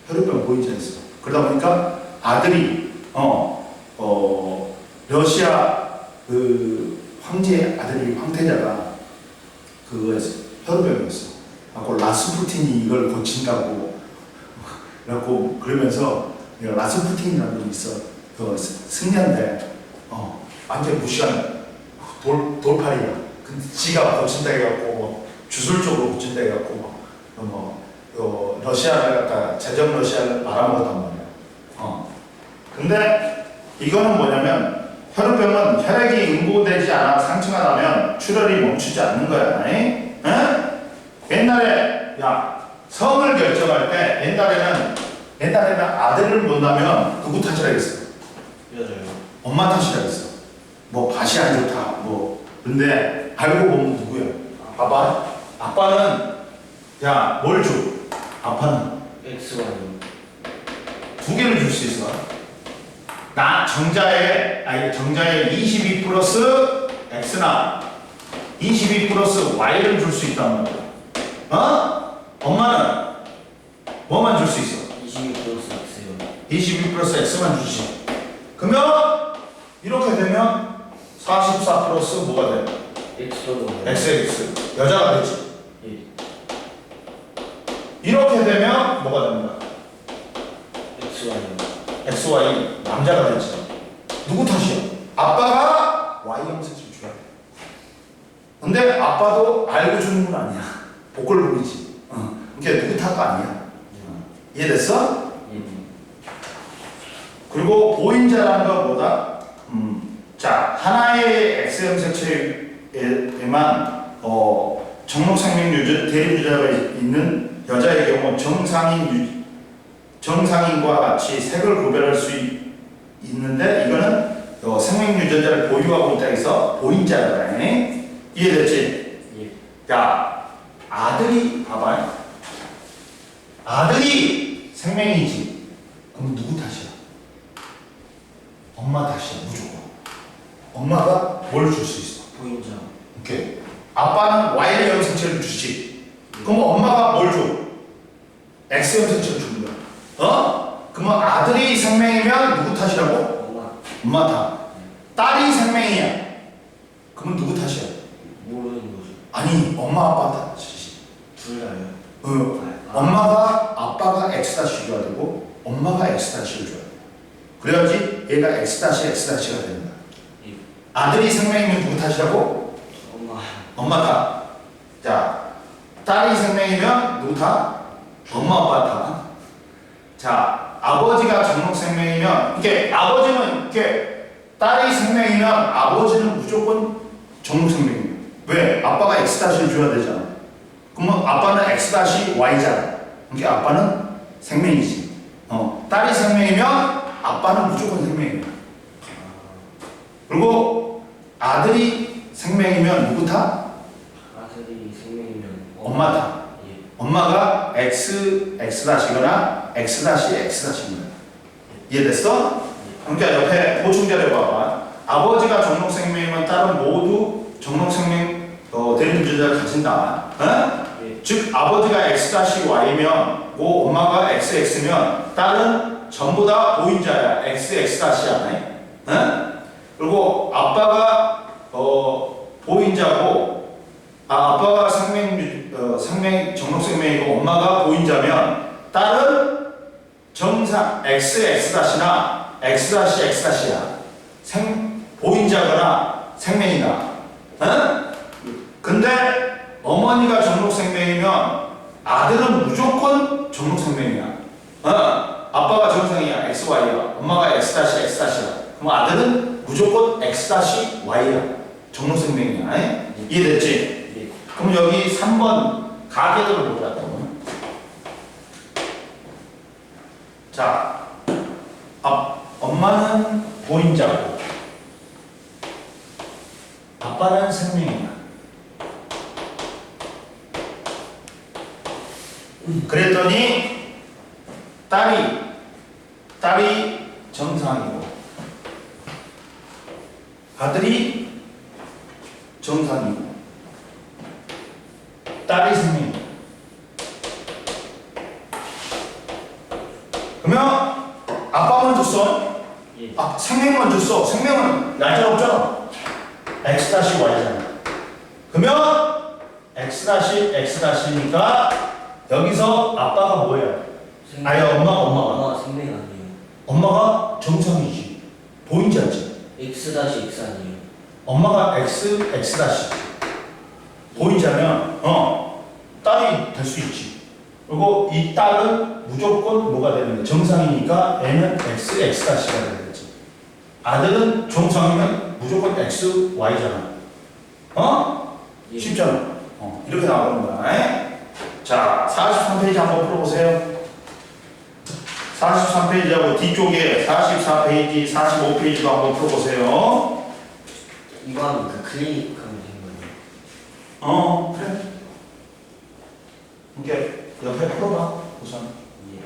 혈우병 보인자였어. 그러다 보니까 아들이 러시아 그 황제 아들이 황태자가 그거였어. 혈우병이었어. 하고 라스푸틴이 이걸 고친다고 그래갖고 그러면서 라스푸틴이라는 분이 있어. 그 승려인데 완전 무시한 돌팔이야. 근데 지가 고친다 해갖고 주술적으로 고친다 해갖고 러시아를 갖다 제정 러시아를 말아먹었단 말이야. 근데 이거는 뭐냐면 혈우병은 혈액이 응고되지 않아 상처가 나면 출혈이 멈추지 않는 거야. 옛날에 성을 결정할 때 옛날에는 아들을 못 낳으면 누구 탓이라 했어? 여자요. 엄마 탓이라 했어. 뭐 밭이 안 좋다. 근데 알고 보면 누구야? 봐봐. 아빠는 뭘 줘? 아빠는 XY. 두 개를 줄 수 있어. 정자의 22 플러스 X나 22 플러스 Y를 줄 수 있단 말이야. 엄마는 뭐만 줄 수 있어? 22 플러스 X요. 22 플러스 X만 주지. 그러면 이렇게 되면 44 플러스 뭐가 돼? X도 XX 여자가 되지. 예. 이렇게 되면 뭐가 됩니까? XY요. XY 남자가 되지. 누구 탓이야? 아빠가 Y형색을 줘야 돼. 근데 아빠도 알고 주는 건 아니야. 보컬복이지. 그게 누구 탓도 아니야. 이해됐어? 예. 그리고 보인자라는 건 뭐다? 자, 하나의 X형색체에만 정록생명 대립유전자가 있는 여자의 경우 정상인 정상인과 같이 색을 구별할 수 있는데 이거는 생명 유전자를 보유하고 있다 해서 보인자다. 이해됐지? 예. 야, 아들이 봐봐요. 아들이 생명이지. 그럼 누구 탓이야? 엄마 탓이야, 무조건. 엄마가 뭘 줄 수 있어? 보인자. 오케이. 아빠는 Y의 염색체를 주지. 그럼 엄마가 뭘 줘? X 염색체를 주는 거야. 그러면 아들이 생명이면 누구 탓이라고? 엄마. 엄마 탓. 딸이 생명이야. 그러면 누구 탓이야? 모르는 거죠. 아니, 엄마 아빠 탓이지. 둘 다요. 엄마가 아빠가 X 다시 줘야 되고 엄마가 X 다시를 줘야 돼. 그래야지 얘가 X 다시 X 다시가 되는 거야. 예. 아들이 생명이면 누구 탓이라고? 엄마. 엄마 탓. 자, 딸이 생명이면 누구 탓? 엄마 아빠 탓. 자, 아버지가 정록 생명이면 이게 아버지는 이게 딸이 생명이면 아버지는 무조건 정록 생명이에요. 왜? 아빠가 X 다시를 줘야 되잖아. 그러면 아빠는 X 다시 Y잖아. 그러니까 아빠는 생명이지. 딸이 생명이면 아빠는 무조건 생명이야. 그리고 아들이 생명이면 누구 탓? 아들이 생명이면 엄마 탓. 예. 엄마가 X 다시거나 X 다시 X 다시인 거야. 이해됐어? 그러니까 옆에 보충자료 봐봐. 아버지가 정록 생명이면 딸은 모두 정록 생명 대립 유전자를 가진다. 예. 즉 아버지가 X 다시 Y면 엄마가 XX 면 딸은 전부 다 보인자야. XX 다시야. 그리고 아빠가 보인자고 아빠가 생명 정록 생명이고 엄마가 보인자면 딸은 정상 XX 다시나 X 다시 X 다시야. 보인자거나 생명이다. 근데 어머니가 정록 생명이면 아들은 무조건 정록 생명이야. 아빠가 정상이야. XY야. 엄마가 X 다시 X 다시야. 그럼 아들은 무조건 X 다시 Y야. 정록 생명이야. 이해됐지? 예. 그럼 여기 3번 가계도를 보자. 자, 엄마는 보인자고 아빠는 생명이야. 그랬더니 딸이 정상이고 아들이 정상이고 딸이 생명이야. 그러면 아빠 먼저 써. 예. 생명 먼저 써. 생명은 날짜 없잖아. X 다시 Y잖아. 그러면 X 다시 X 다시니까 여기서 아빠가 뭐예요? 아니 엄마가 엄마 생명 아니에요. 엄마가 정상이지. 보인자지. X 다시 X 아니에요. 엄마가 X 다시 보인자면 딸이 될 수 있지. 그리고 이 딸은 무조건 뭐가 되는 거야? 정상이니까 애는 X 다시가 되겠지. 아들은 정상이면 무조건 X Y잖아. 예. 쉽잖아. 이렇게 나오는 거야. 자, 43페이지 한번 풀어보세요. 43페이지하고 뒤쪽에 44페이지, 45페이지도 한번 풀어보세요. 이거 하면 그 클릭하면 되는 거예요. 그래. 이렇게 옆에 풀어봐, 우선. 예.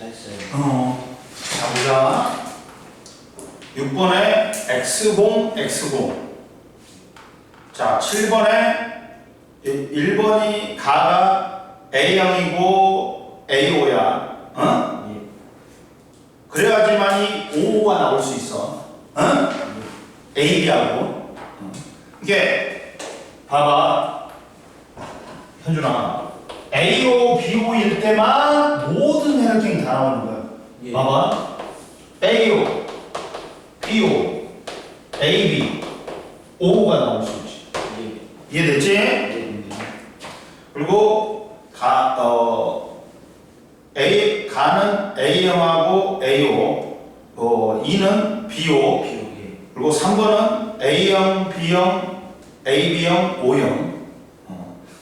다 했어요. 자, 보자. 6번에 X공, X공. 자, 7번에 1번이 가가 A형이고 A5야. 어? 예. 그래야지만이 5가 나올 수 있어. 어? AB하고. 이게 봐봐. 현준아. A5, B5일 때만 모든 혈액형이 다 나오는 거야. 예. 봐봐. A5, B5, AB, 5가 나올 수 있지. 예. 이해됐지? 예. 그리고 가는 A형하고 A5, 2는 B5, 예. 그리고 3번은 A형, B형, AB형, O형.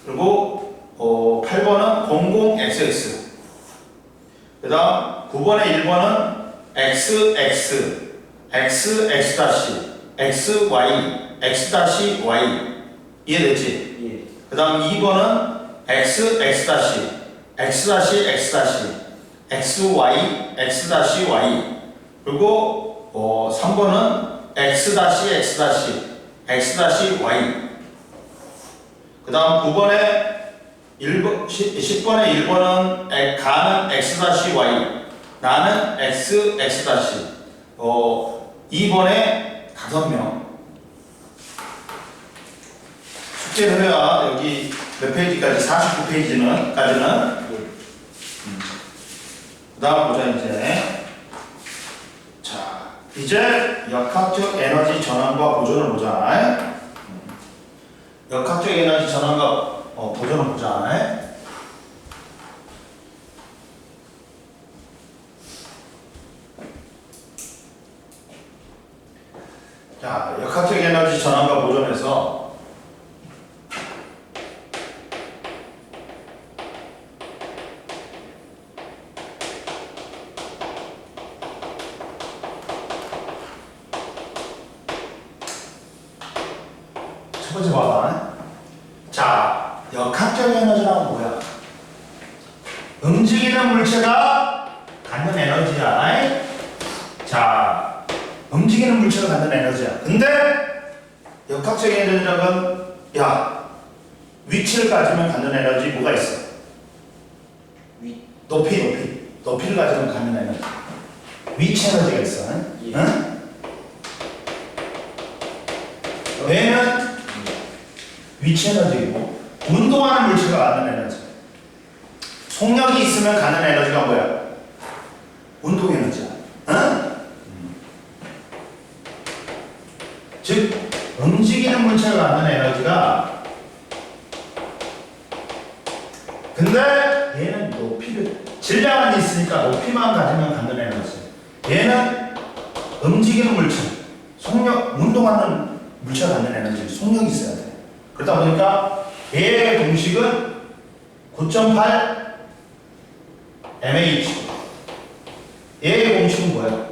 그리고 8번은 00XX. 그 다음 9번에 1번은 XX, XX 다시, XY, X 다시 Y. 이해됐지? 예. 그 다음 2번은 X, X 다시, X 다시, X 다시, XY, X 다시 Y. 그리고 3번은 X 다시, X 다시, X 다시 Y. 그 다음 9번에 10번에 1번은 가는 X 다시 Y, 나는 X, X 다시. 2번에 5명. 숙제를 해야 여기 몇 페이지까지? 49페이지는 까지는. 그 다음 보자 이제. 자, 이제 역학적 에너지 전환과 보존을 보자. 역학적 에너지 전환과 보존을 보자. 자, 역학적 에너지 전환과 보존에서 첫 번째 봐봐. 자, 역학적 에너지란 뭐야? 움직이는 물체가 갖는 에너지야. 자, 움직이는 물체가 갖는 에너지야. 근데 역학적 에너지라는 건, 야, 위치를 가지면 갖는 에너지 뭐가 있어? 높이를 가지면 갖는 에너지. 위치 에너지가 있어. 예. 응? 뇌는 위치 에너지이고, 운동하는 물체가 갖는 에너지. 속력이 있으면 갖는 에너지가 뭐야? 운동 에너지야. 응? 즉, 움직이는 물체가 갖는 에너지가, 근데 얘는 높이를, 질량은 있으니까 높이만 가지면 갖는 에너지. 얘는 움직이는 물체, 속력, 운동하는 물체가 갖는 에너지, 속력이 있어야 돼. 그러다 보니까 얘의 공식은 9.8 mH. 얘의 공식은 뭐야?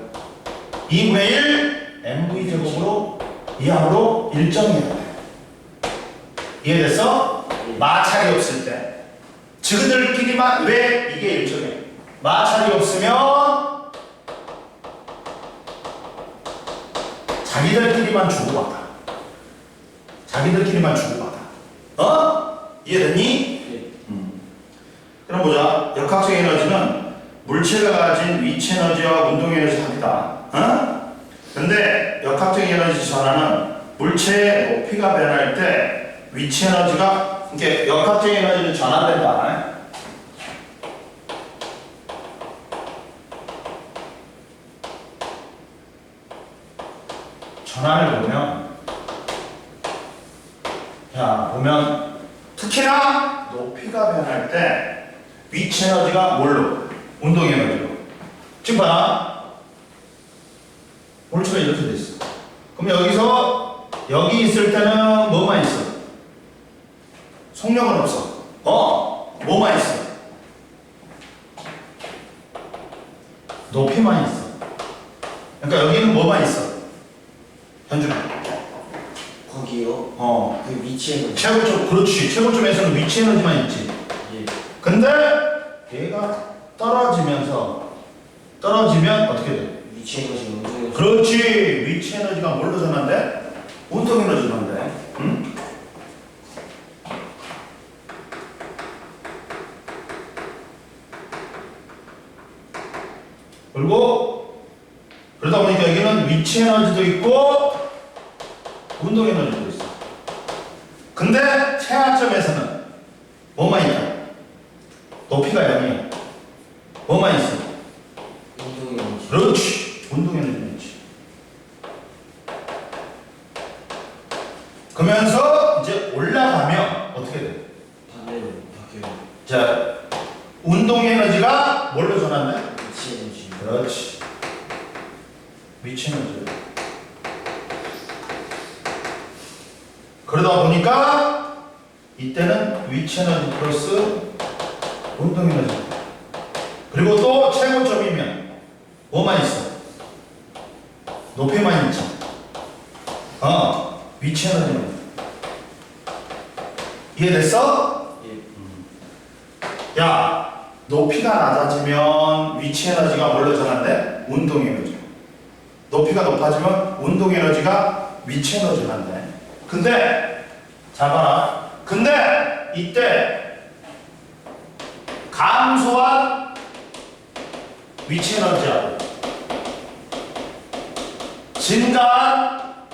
2분의 1 mv 제곱으로 이항으로 일정해야 돼. 이해됐어? 마찰이 없을 때. 지그들끼리만, 왜 이게 일정해? 마찰이 없으면 자기들끼리만 주고받아. 자기들끼리만 주고받아. 이해됐니? 예. 그럼 보자. 역학적 에너지는 물체가 가진 위치 에너지와 운동 에너지 합이다. 근데 역학적 에너지 전환은 물체의 높이가 변할 때 위치 에너지가, 이렇게 역학적 에너지는 전환된다. 전환을 보면, 자, 보면 특히나 높이가 변할 때 위치 에너지가 뭘로? 운동 에너지로. 지금 봐. 물체가 이렇게 돼 있어. 그럼 여기서 여기 있을 때는 뭐만 있어? 속력은 없어. 뭐만 있어? 높이만 있어. 그러니까 여기는 뭐만 있어? 현준아. 거기요. 그 위치에는 최고점, 그렇지. 최고점에서는 위치 에너지만 있지. 예. 근데 얘가 떨어지면서 떨어지면 어떻게 돼? 위치 에너지 운동 에너지. 그렇지. 위치 에너지가 뭘로 전환돼? 운동 에너지로 전환돼. 응? 그리고 그러다 보니까 여기는 위치 에너지도 있고 운동 에너지도 있어. 근데 최하점에서는 뭐만 있다? 높이가 0이야. 뭐만 있어? 운동 에너지. 그렇지. 운동 에너지는 있지. 그러면서 이제 올라가면 어떻게 돼? 반대로 바뀌어요. 자, 운동 에너지가 뭘로 전환돼? 위치 에너지. 그렇지. 위치 에너지. 그러다 보니까 이때는 위치 에너지 플러스 운동 에너지. 그리고 또 최고점이면 뭐만 있어? 높이만 있지. 위치 에너지는. 이해됐어? 예. 야, 높이가 낮아지면 위치 에너지가 뭘로 전환돼? 운동 에너지. 높이가 높아지면 운동 에너지가 위치 에너지로 한대. 근데 잘 봐라. 근데 이때 감소한 위치 에너지하고 증가한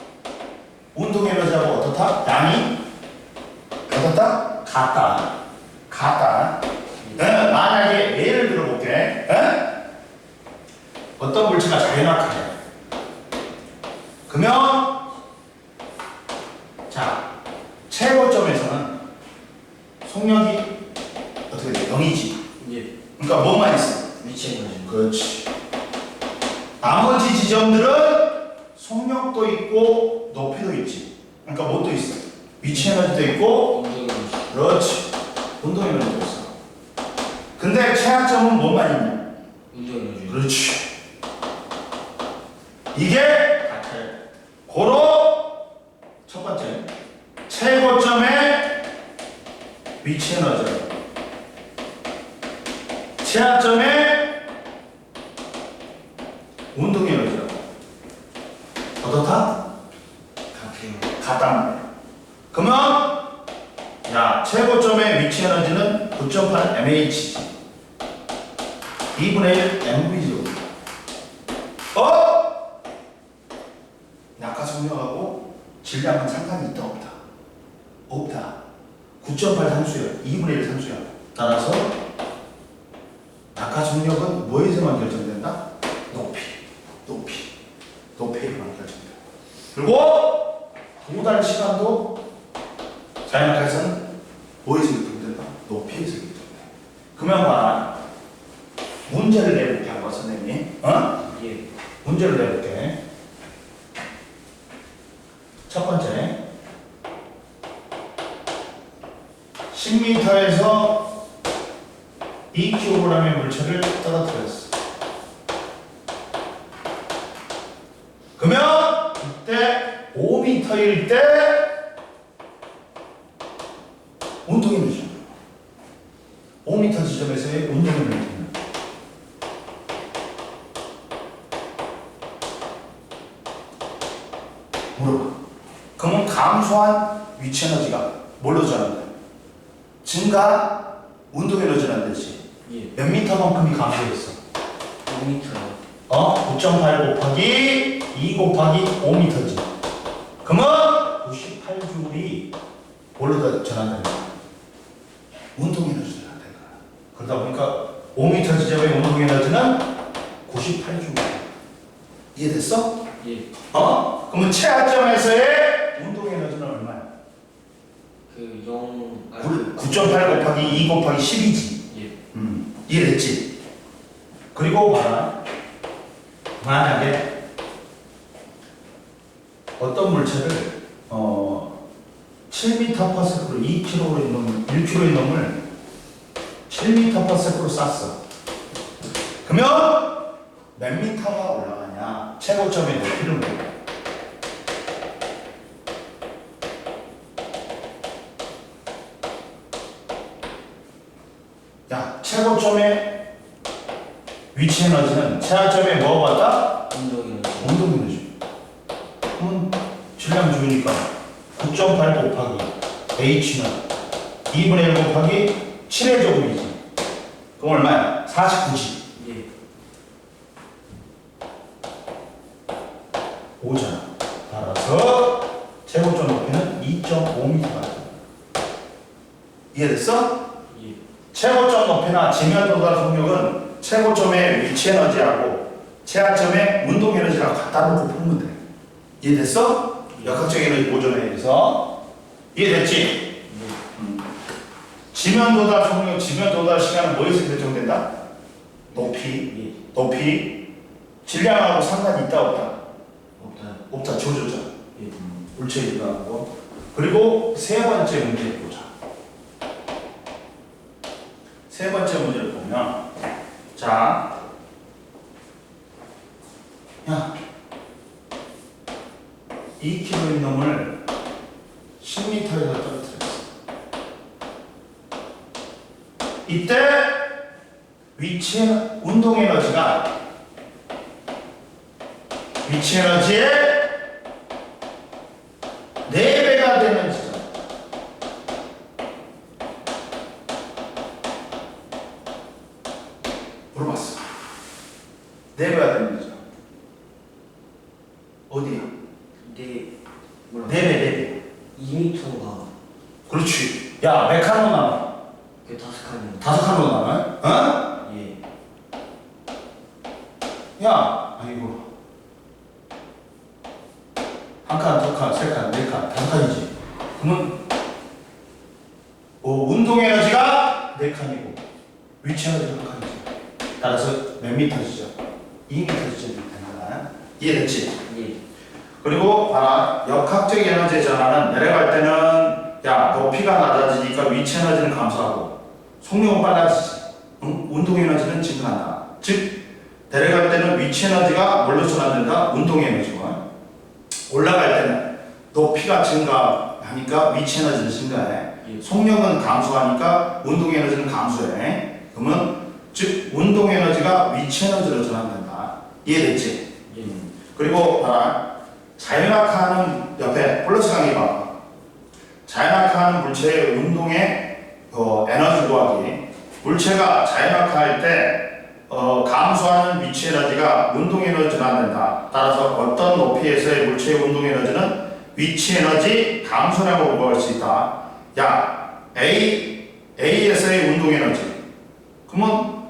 운동 에너지하고 어떻다? 양이 어떻다? 같다. 만약에 예를 들어볼게. 어떤 물체가 자연학하냐? 그러면 자, 최고점에서는 속력이 어떻게 돼? 0이지. 예. 그러니까 뭐만 있어? 위치 에너지. 그렇지. 나머지 지점들은 속력도 있고 높이도 있지. 그러니까 뭐도 있어? 위치 에너지도 있고. 운동 에너지. 그렇지. 운동 에너지도 있어. 근데 최하점은 뭐만 있냐? 운동 에너지. 그렇지. 이게 같아. 고로 첫 번째 최고점의 위치 에너지, 최하점의 운동 에너지라고. 어떻다? 같아요. 같단 말이야. 그러면 야, 최고점의 위치 에너지는 9.8 mH지. 2분의 1 mV죠. 낙하 속력하고 질량은 상관이 있다 없다? 없다. 9.8 상수야. 2분의 1 상수야. 따라서 낙하 속력은 뭐에서만 결정된다? 높이에만 결정된다. 그리고 도달 시간도 자연학에서는 뭐에서 결정된다? 높이에서 결정된다. 그러면 봐라. 문제를 내볼게 한번 선생님. 예. 문제를 내볼게. 첫 번째 10m에서 2kg의 물체를 떨어뜨렸어. 그러면 이때 5m일 때 운동 에너지 5m 지점에서의 운동 에너지는 물어봐. 그러면 감소한 위치 에너지가 뭘로 전환돼? 증가 운동 에너지란 뜻이. 예. 몇 미터만큼이 감소했어? 5m요. 9.8 곱하기 2 곱하기 5m지. 그러면 98줄이 뭘로 전환된다? 운동 에너지로 전환된다. 그러다 보니까 5m 지점의 운동 에너지는 98줄이야. 이해됐어? 예. 그러면 최하점에서의 운동 에너지는 얼마야? 그 0. 9.8 곱하기 2 곱하기 10이지. 예. 이해됐지? 그리고 봐라. 만약에 어떤 물체를 7m/s로 2kg의 놈을 1kg의 놈을 7m/s로 쐈어. 그러면 몇 미터가 올라가냐? 최고점의 높이를 물어. 야, 최고점의 위치 에너지는 최하점에 뭐가 왔다? 운동이는 운동 에너지. 그러면 질량 주니까 9.8 곱하기 H는 2분의 1 곱하기 7의 제곱이지. 그럼 얼마야? 49지. 예. 5잖아. 따라서 최고점 높이는 2.5m다. 이해됐어? 예. 최고점 높이나 지면 도달 속력은 최고점의 위치 에너지하고 최하점의 운동 에너지랑 같다고 보면 돼. 이해됐어? 역학적 에너지 보존에 의해서. 이해됐지? 지면 도달 속력, 지면 도달 시간은 뭐에서 결정된다? 높이. 예. 높이. 질량하고 상관이 있다 없다? 없다. 없다. 지워줬잖아. 예. 물체이기도 하고. 그리고 세 번째 문제 보자. 세 번째 문제를 보면, 자, 야, 2kg인 놈을 10m에서 떨어뜨렸어. 이때 위치 운동 에너지가 위치 에너지의 4배가 되는 지점. 물어봤어. 4배가 되는 지점. 어디야? 네. 뭐라? 4배. 2m가 그렇지. 야, 몇 칸으로 나눠? 그 5칸이요. 5칸으로 나눠? 어? 예. 야, 아이고. 한 칸, 두 칸, 세 칸, 네 칸, 5칸이지. 그러면 운동 에너지가 4칸이고 위치 에너지가 1칸이지. 따라서 몇 미터지죠? 2미터지죠. 되는 이해됐지? 예. 그리고 봐라. 역학적 에너지 전환은 내려갈 때는 야, 높이가 낮아지니까 위치 에너지는 감소하고 속력은 빨라지지. 응? 운동 에너지는 증가한다. 즉 내려갈 때는 위치 에너지가 뭘로 전환된다? 운동 에너지가. 올라갈 때는 높이가 증가하니까 위치 에너지는 증가해. 예. 속력은 감소하니까 운동 에너지는 감소해. 그러면 즉 운동 에너지가 위치 에너지로 전환된다. 이해됐지? 예. 그리고 봐라. 자연학하는 옆에 플러스 강의 봐. 자연학하는 물체의 운동의 에너지 구하기. 물체가 자연학할 때 감소하는 위치 에너지가 운동 에너지로 전환된다. 따라서 어떤 높이에서의 물체의 운동 에너지는 위치 에너지 감소라고 구할 수 있다. 야, A에서의 운동 에너지. 그러면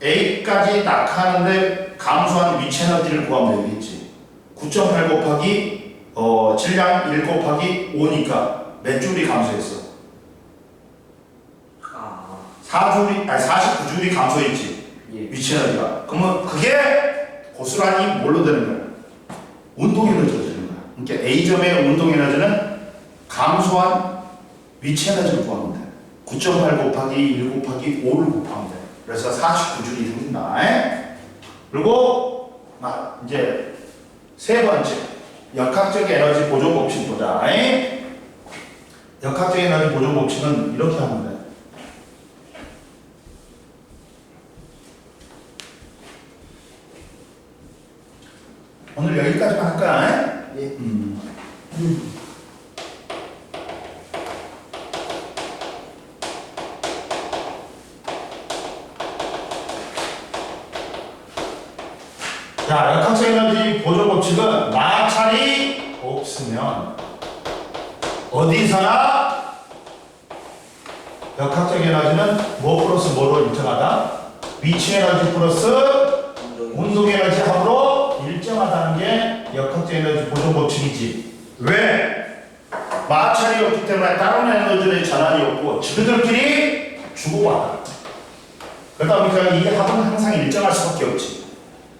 A까지 낙하하는데 감소한 위치 에너지를 구하면 되겠지. 9.8 곱하기 질량 1 곱하기 5니까 몇 줄이 감소했어? 아. 49줄이 감소했지. 예. 위치 에너지가. 그러면 그게 고스란히 뭘로 되는 거야? 운동 에너지로 되는 거야. 그러니까 A점의 운동 에너지는 감소한 위치 에너지를 구하면 돼. 9.8 곱하기 1 곱하기 5를 곱하면 돼. 그래서 49줄이 생긴다. 그리고 이제 세 번째 역학적 에너지 보존 법칙 보자. 역학적 에너지 보존 법칙은 이렇게 하면 돼. 오늘 여기까지만 할까? 예. 자, 역학적 에너지 보존 법칙은 마찰이 없으면 어디서나 역학적 에너지는 뭐 플러스 뭐로 일정하다? 위치 에너지 플러스 운동 에너지 합으로 일정하다는 게 역학적 에너지 보존 법칙이지. 왜? 마찰이 없기 때문에 다른 에너지의 전환이 없고 지그들끼리 주고받아. 그러다 보니까 이 합은 항상 일정할 수밖에 없지.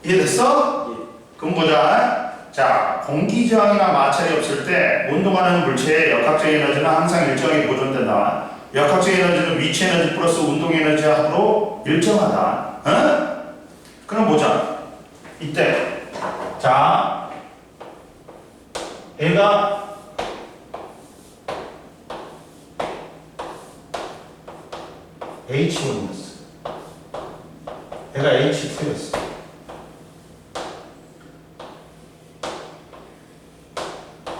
이해됐어? 예. 그럼 보자. 자, 공기 저항이나 마찰이 없을 때 운동하는 물체의 역학적 에너지는 항상 일정하게 보존된다. 역학적 에너지는 위치 에너지 플러스 운동 에너지 합으로 일정하다. 어? 그럼 보자. 이때 자, 얘가 H1이었어. 얘가 H2였어.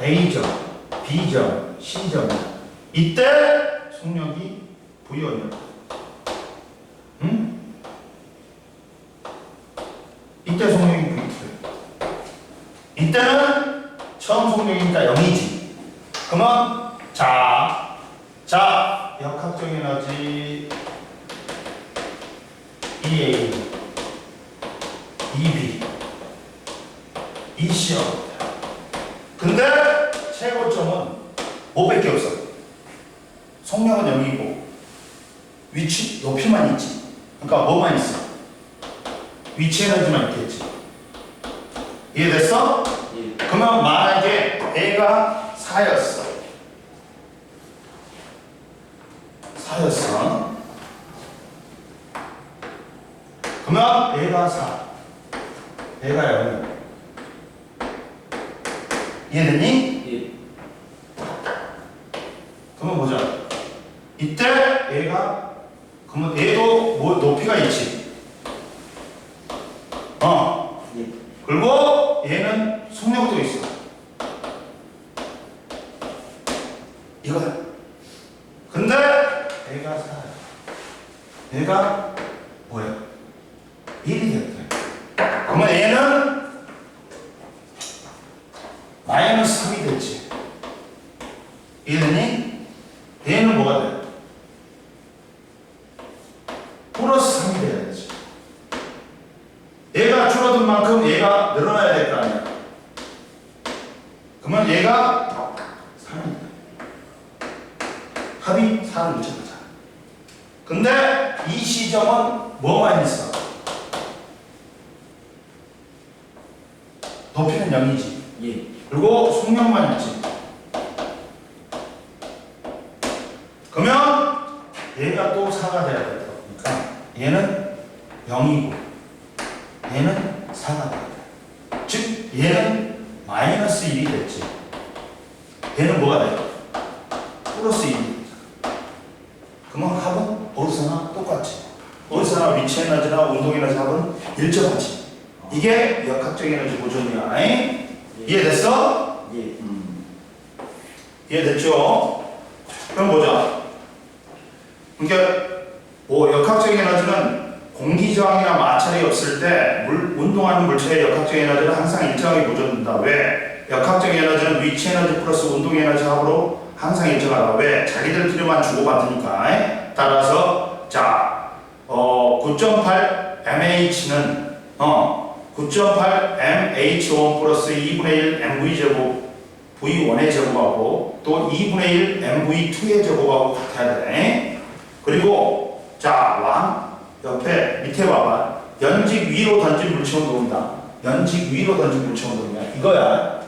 A점, B점, C점. 이때 속력이 V1이었다. 응? 이때 속력이 V2야. 이때는 처음 속력이니까 0이지. 그러면 자, 역학적 에너지 EA, EB, EC요. 근데 최고점은 뭐밖에 없어. 속력은 0이고 위치, 높이만 있지. 그러니까 뭐만 있어? 위치 에너지만 있겠지. 이해됐어? 예. 그러면 만약에 A가 4였어. 4였어. 그러면 A가 4. A가 0. 이해됐니? 예. 그러면 보자. 이때 얘가 그러면 얘도 뭐 높이가 있지. 예. 그리고 얘는 속력도 있어. 이거야. 근데 얘가 4야. 얘가 뭐야? 1이 됐다. 그러면 얘는 마이너스 3이 됐지. 이해되니? 얘는 뭐가 돼? 플러스 3이 돼야지. 얘가 줄어든 만큼 얘가 늘어나야 될 거 아니야. 그러면 얘가 3이다. 합이 4를 붙여보자. 근데 이 시점은 뭐만 있어? 높이는 0이지. 예. 그리고 속력만 있지. 그러면 얘가 또 4가 돼야 될 거니까 얘는 0이고 얘는 4가 돼야 돼. 즉 얘는 마이너스 1이 됐지. 얘는 뭐가 돼? 플러스 1이 되잖아. 그러면 합은 어디서나 똑같지. 어디서나 위치 에너지나 운동 에너지 합은 일정하지. 이게 역학적 에너지 보존이야. 이해됐어? 예. 이해됐죠? 그럼 보자. 그러니까 뭐 역학적 에너지는 공기 저항이나 마찰이 없을 때 운동하는 물체의 역학적 에너지는 항상 일정하게 보존된다. 왜? 역학적 에너지는 위치 에너지 플러스 운동 에너지 합으로 항상 일정하다. 왜? 자기들끼리만 주고받으니까. 따라서 자, 9.8 mH는 9.8 mH1 플러스 2분의 1 mv 제곱 v1의 제곱하고 또 2분의 1 mv2의 제곱하고 같아야 돼. 그리고 자, 왕 옆에 밑에 봐봐. 연직 위로 던진 물체 운동이다. 연직 위로 던진 물체 운동이야. 이거야.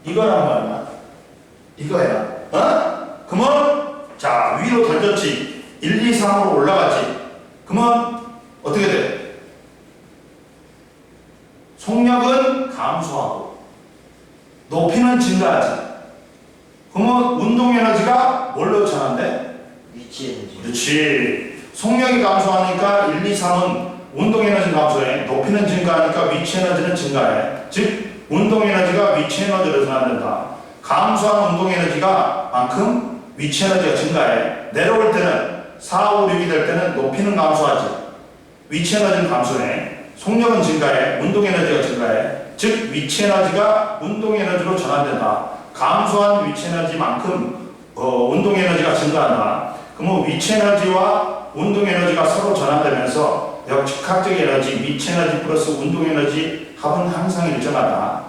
이거란 말이야. 이거야. 그러면 자, 위로 던졌지. 1, 2, 3으로 올라가지. 그러면 어떻게 돼? 속력은 감소하고 높이는 증가하지. 그러면 운동 에너지가 뭘로 전환돼? 위치 에너지. 그렇지. 속력이 감소하니까 1, 2, 3은 운동 에너지 감소해. 높이는 증가하니까 위치 에너지는 증가해. 즉 운동 에너지가 위치 에너지로 전환된다. 감소한 운동 에너지가 만큼 위치 에너지가 증가해. 내려올 때는 4, 5, 6이 될 때는 높이는 감소하지. 위치 에너지는 감소해. 속력은 증가해. 운동 에너지가 증가해. 즉 위치 에너지가 운동 에너지로 전환된다. 감소한 위치 에너지만큼 운동 에너지가 증가한다. 그러면 위치 에너지와 운동 에너지가 서로 전환되면서 역학적 에너지, 위치 에너지 플러스 운동 에너지 합은 항상 일정하다.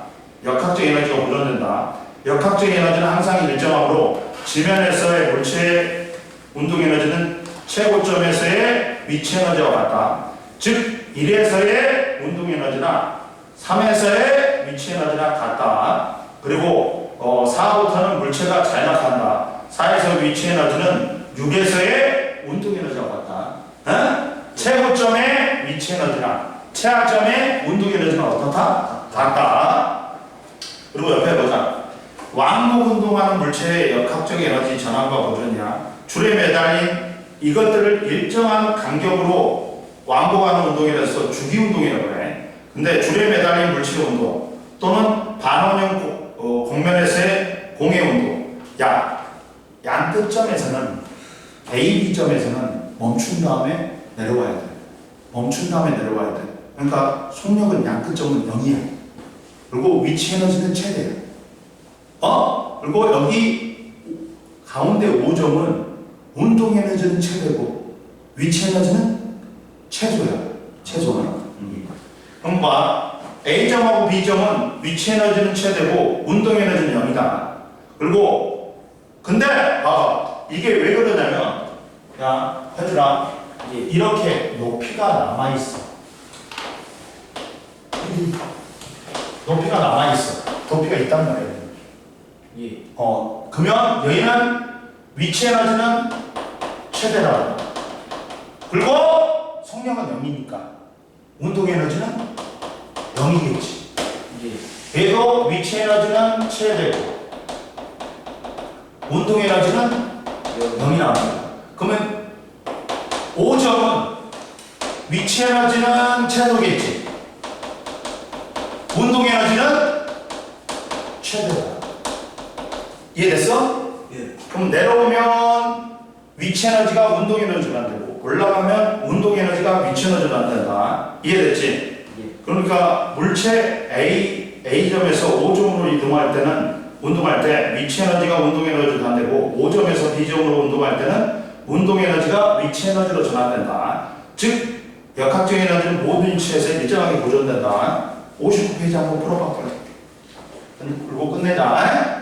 역학적 에너지가 보존된다. 역학적 에너지는 항상 일정하므로 지면에서의 물체의 운동 에너지는 최고점에서의 위치 에너지와 같다. 즉 1에서의 운동 에너지나 3에서의 위치 에너지나 같다. 그리고 4부터는 물체가 자연학한다. 4에서 위치 에너지는 6에서의 운동 에너지와 같다. 최고점의 위치 에너지나 최하점의 운동 에너지는 어떻다? 같다. 그리고 옆에 보자. 왕복 운동하는 물체의 역학적 에너지 전환과 보존이야. 줄에 매달린 이것들을 일정한 간격으로 왕복하는 운동이라서 주기운동이라고 해. 근데 줄에 매달린 물질의 운동 또는 반원형 공면에서의 공의 운동. 양끝점에서는 A, B점에서는 멈춘 다음에 내려와야 돼. 멈춘 다음에 내려와야 돼. 그러니까 속력은 양끝점은 0이야. 그리고 위치 에너지는 최대야. 그리고 여기 가운데 5점은 운동 에너지는 최대고 위치 에너지는 최소야. 최소는. 그럼 봐. A점하고 B점은 위치 에너지는 최대고 운동 에너지는 0이다. 그리고 근데 봐봐. 이게 왜 그러냐면 야, 해주라. 이렇게 높이가 남아있어. 높이가 남아있어. 높이가 있단 말이에요. 그러면 여기는 위치 에너지는 최대라고. 그리고 속력은 0이니까 운동 에너지는 0이겠지. 얘도 위치 에너지는 최대고 운동 에너지는 0이 나옵니다. 그러면 5점은 위치 에너지는 최소겠지. 운동 에너지는 최대다. 이해됐어? 예. 그럼 내려오면 위치 에너지가 운동 에너지로 안 되고 올라가면 운동 에너지가 위치 에너지로 안 된다. 이해됐지? 예. 그러니까 물체 A점에서 O점으로 이동할 때는 운동할 때 위치 에너지가 운동 에너지로 전환되고 5점에서 B점으로 운동할 때는 운동 에너지가 위치 에너지로 전환된다. 즉 역학적 에너지는 모든 위치에서 일정하게 보존된다. 59페이지 한번 풀어봐. 그리고 끝내자.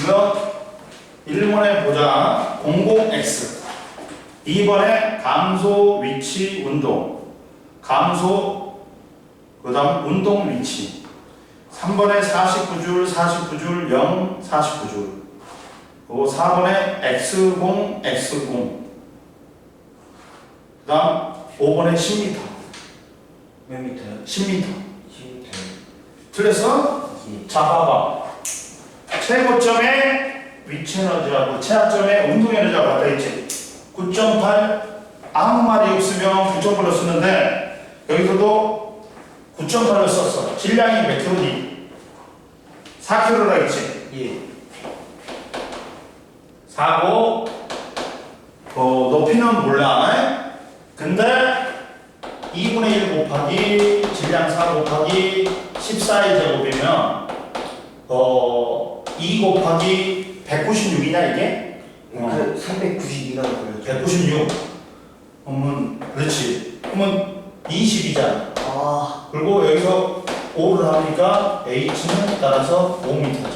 그럼 1번에 보자. 00x. 2번에 감소 위치 운동. 감소 그 다음 운동 위치. 3번에 49줄 49줄 0 49줄. 그리고 4번에 x0 x0. 그 다음 5번에 10m. 몇 미터요? 10m. 10미터. 틀렸어? 예. 자, 봐봐. 최고점의 위치 에너지하고 최하점의 운동 에너지가 같다 했지. 9.8 아무 말이 없으면 9.8로 쓰는데 여기서도 9.8로 썼어. 질량이 몇 킬로니? 4킬로라 했지. 예. 4고 높이는 몰라. 근데 2분의 1 곱하기 질량 4 곱하기 14의 제곱이면 2 곱하기 196이냐 이게? 그 392가 걸렸죠. 196. 그러면 그렇지. 그러면 20이잖아. 아, 그리고 여기서 5를 하니까 H는 따라서 5m죠.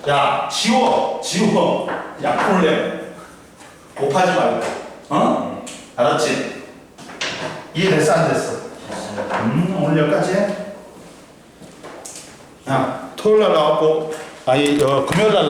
야, 지워. 약분을 해. 곱하지 말고. 어? 알았지? 이해됐어 안 됐어? 됐어요. 오늘 여기까지 해. 야, 토요일 날 나왔고, 금요일 날